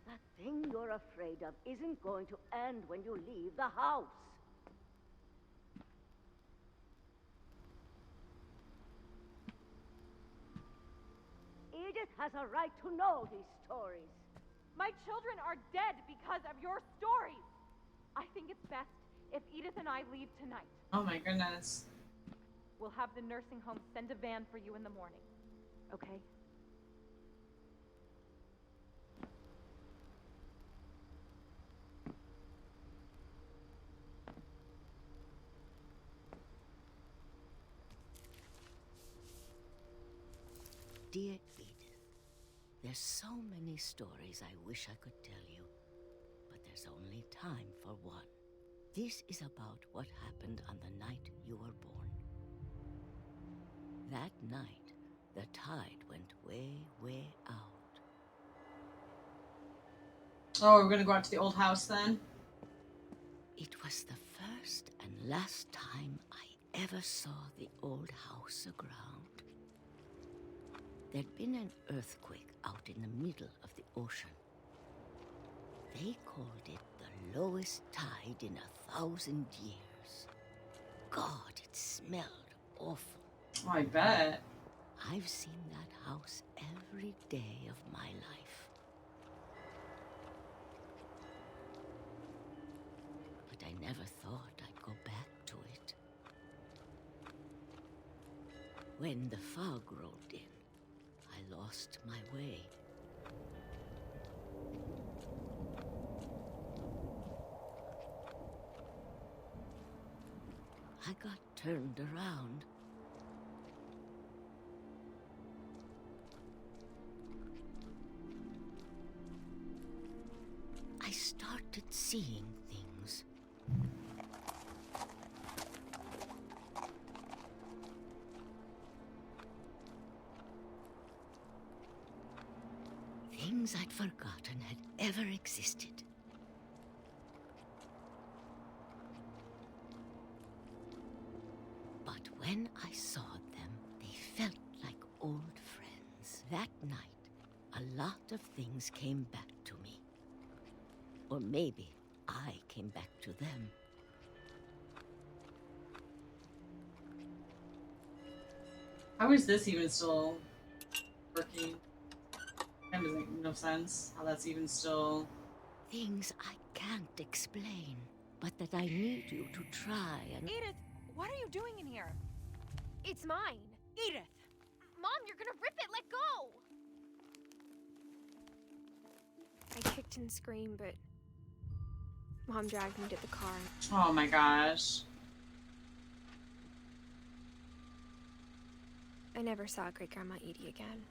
That thing you're afraid of isn't going to end when you leave the house. Edith has a right to know these stories.
My children are dead because of your stories. I think it's best if Edith and I leave tonight.
Oh my goodness.
We'll have the nursing home send a van for you in the morning. Okay?
Dear Edith, there's so many stories I wish I could tell you, but there's only time for one. This is about what happened on the night you were born. That night, the tide went way, way out.
Oh, we're gonna go out to the old house then?
It was the first and last time I ever saw the old house aground. There'd been an earthquake out in the middle of the ocean. They called it the lowest tide in 1,000 years. God, it smelled awful.
Oh, I bet.
I've seen that house every day of my life. But I never thought I'd go back to it. When the fog rolled in, I lost my way. I got turned around. I started seeing things. Things I'd forgotten had ever existed. But when I saw them, they felt like old friends. That night, a lot of things came back to me. Or maybe I came back to them.
How is this even still working? That doesn't make no sense. How that's even still...
Things I can't explain, but that I need you to try and...
Edith, what are you doing in here?
It's mine.
Edith!
Mom, you're gonna rip it! Let go! I kicked and screamed, but Mom dragged me to the car.
Oh my gosh.
I never saw Great-Grandma Edie again.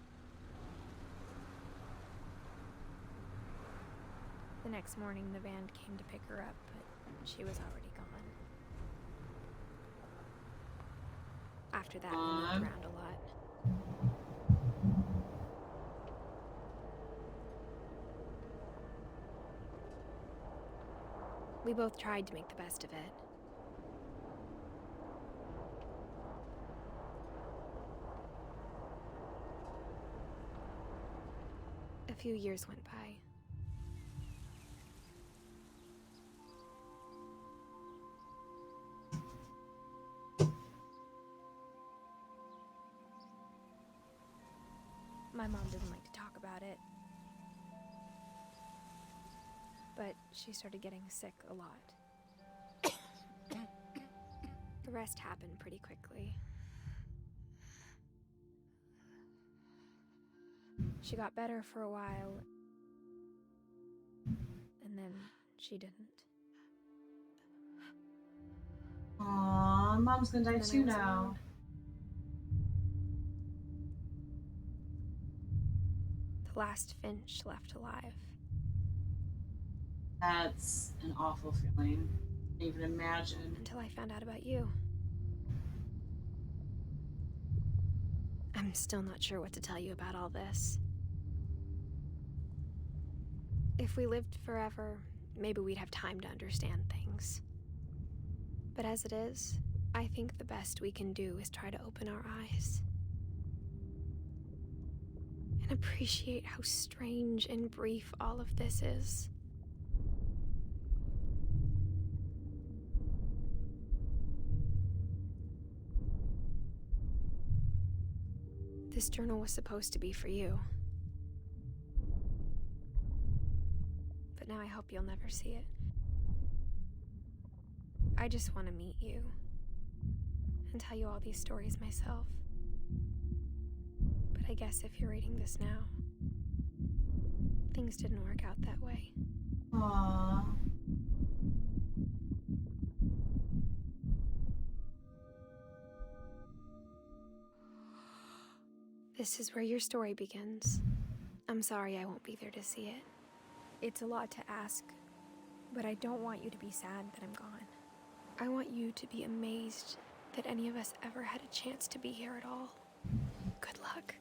The next morning, the van came to pick her up, but she was already gone. After that, we moved around a lot. We both tried to make the best of it. A few years went by. My mom didn't like to talk about it. But she started getting sick a lot. The rest happened pretty quickly. She got better for a while, and then she didn't.
Aww, Mom's gonna die too now.
Alone. The last Finch left alive.
That's an awful feeling. I can't even imagine.
Until I found out about you. I'm still not sure what to tell you about all this. If we lived forever, maybe we'd have time to understand things. But as it is, I think the best we can do is try to open our eyes. And appreciate how strange and brief all of this is. This journal was supposed to be for you. But now I hope you'll never see it. I just want to meet you and tell you all these stories myself. But I guess if you're reading this now, things didn't work out that way.
Aww.
This is where your story begins. I'm sorry I won't be there to see it. It's a lot to ask, but I don't want you to be sad that I'm gone. I want you to be amazed that any of us ever had a chance to be here at all. Good luck.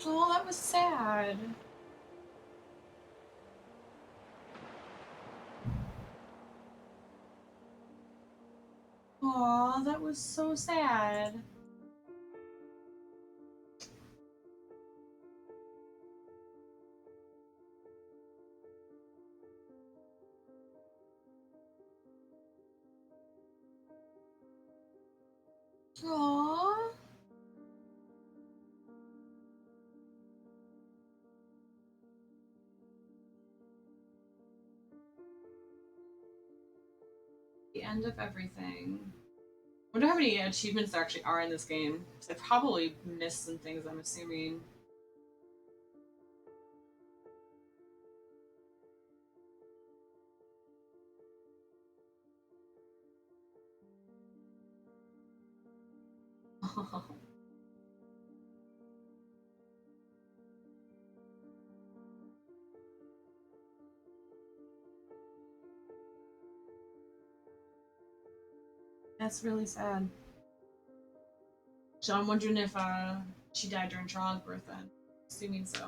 Oh, that was sad. Aw, that was so sad. Aww. The end of everything. I wonder how many achievements there actually are in this game. So I probably missed some things, I'm assuming. That's really sad. So I'm wondering if she died during childbirth then. Assuming so.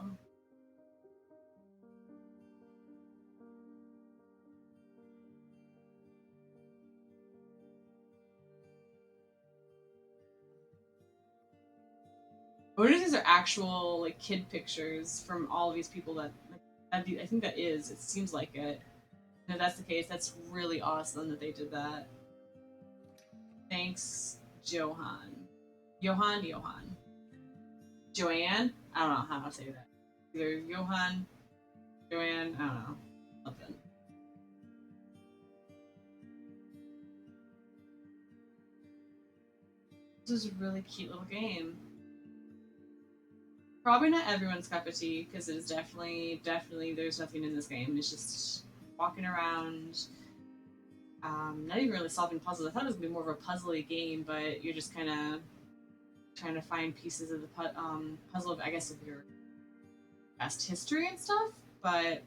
I wonder if these are actual like kid pictures from all of these people that like, I think that is. It seems like it. And if that's the case, that's really awesome that they did that. Thanks, Johan. Johan? Joanne? I don't know how to say that. Either Johan, Joanne, I don't know. Something. This is a really cute little game. Probably not everyone's cup of tea, because it is definitely, there's nothing in this game. It's just walking around, not even really solving puzzles. I thought it was going to be more of a puzzly game, but you're just kind of trying to find pieces of the puzzle, of, I guess, of your past history and stuff, but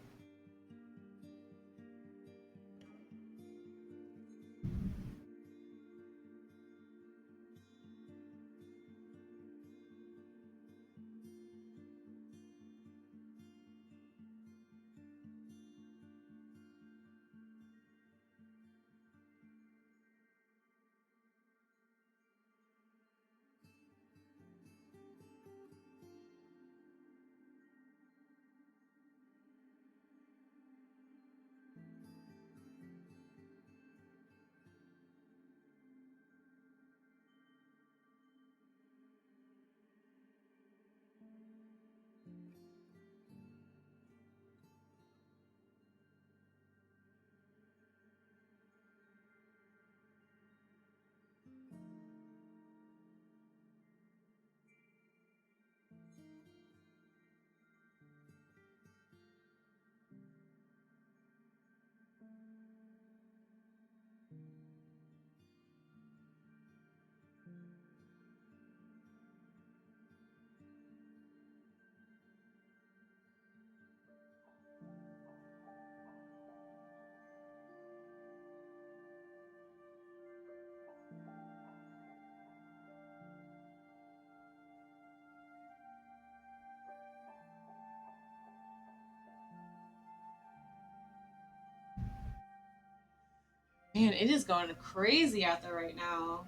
Man, it is going crazy out there right now.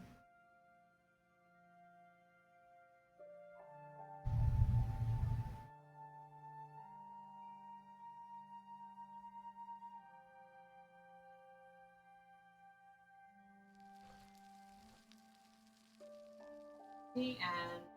The end.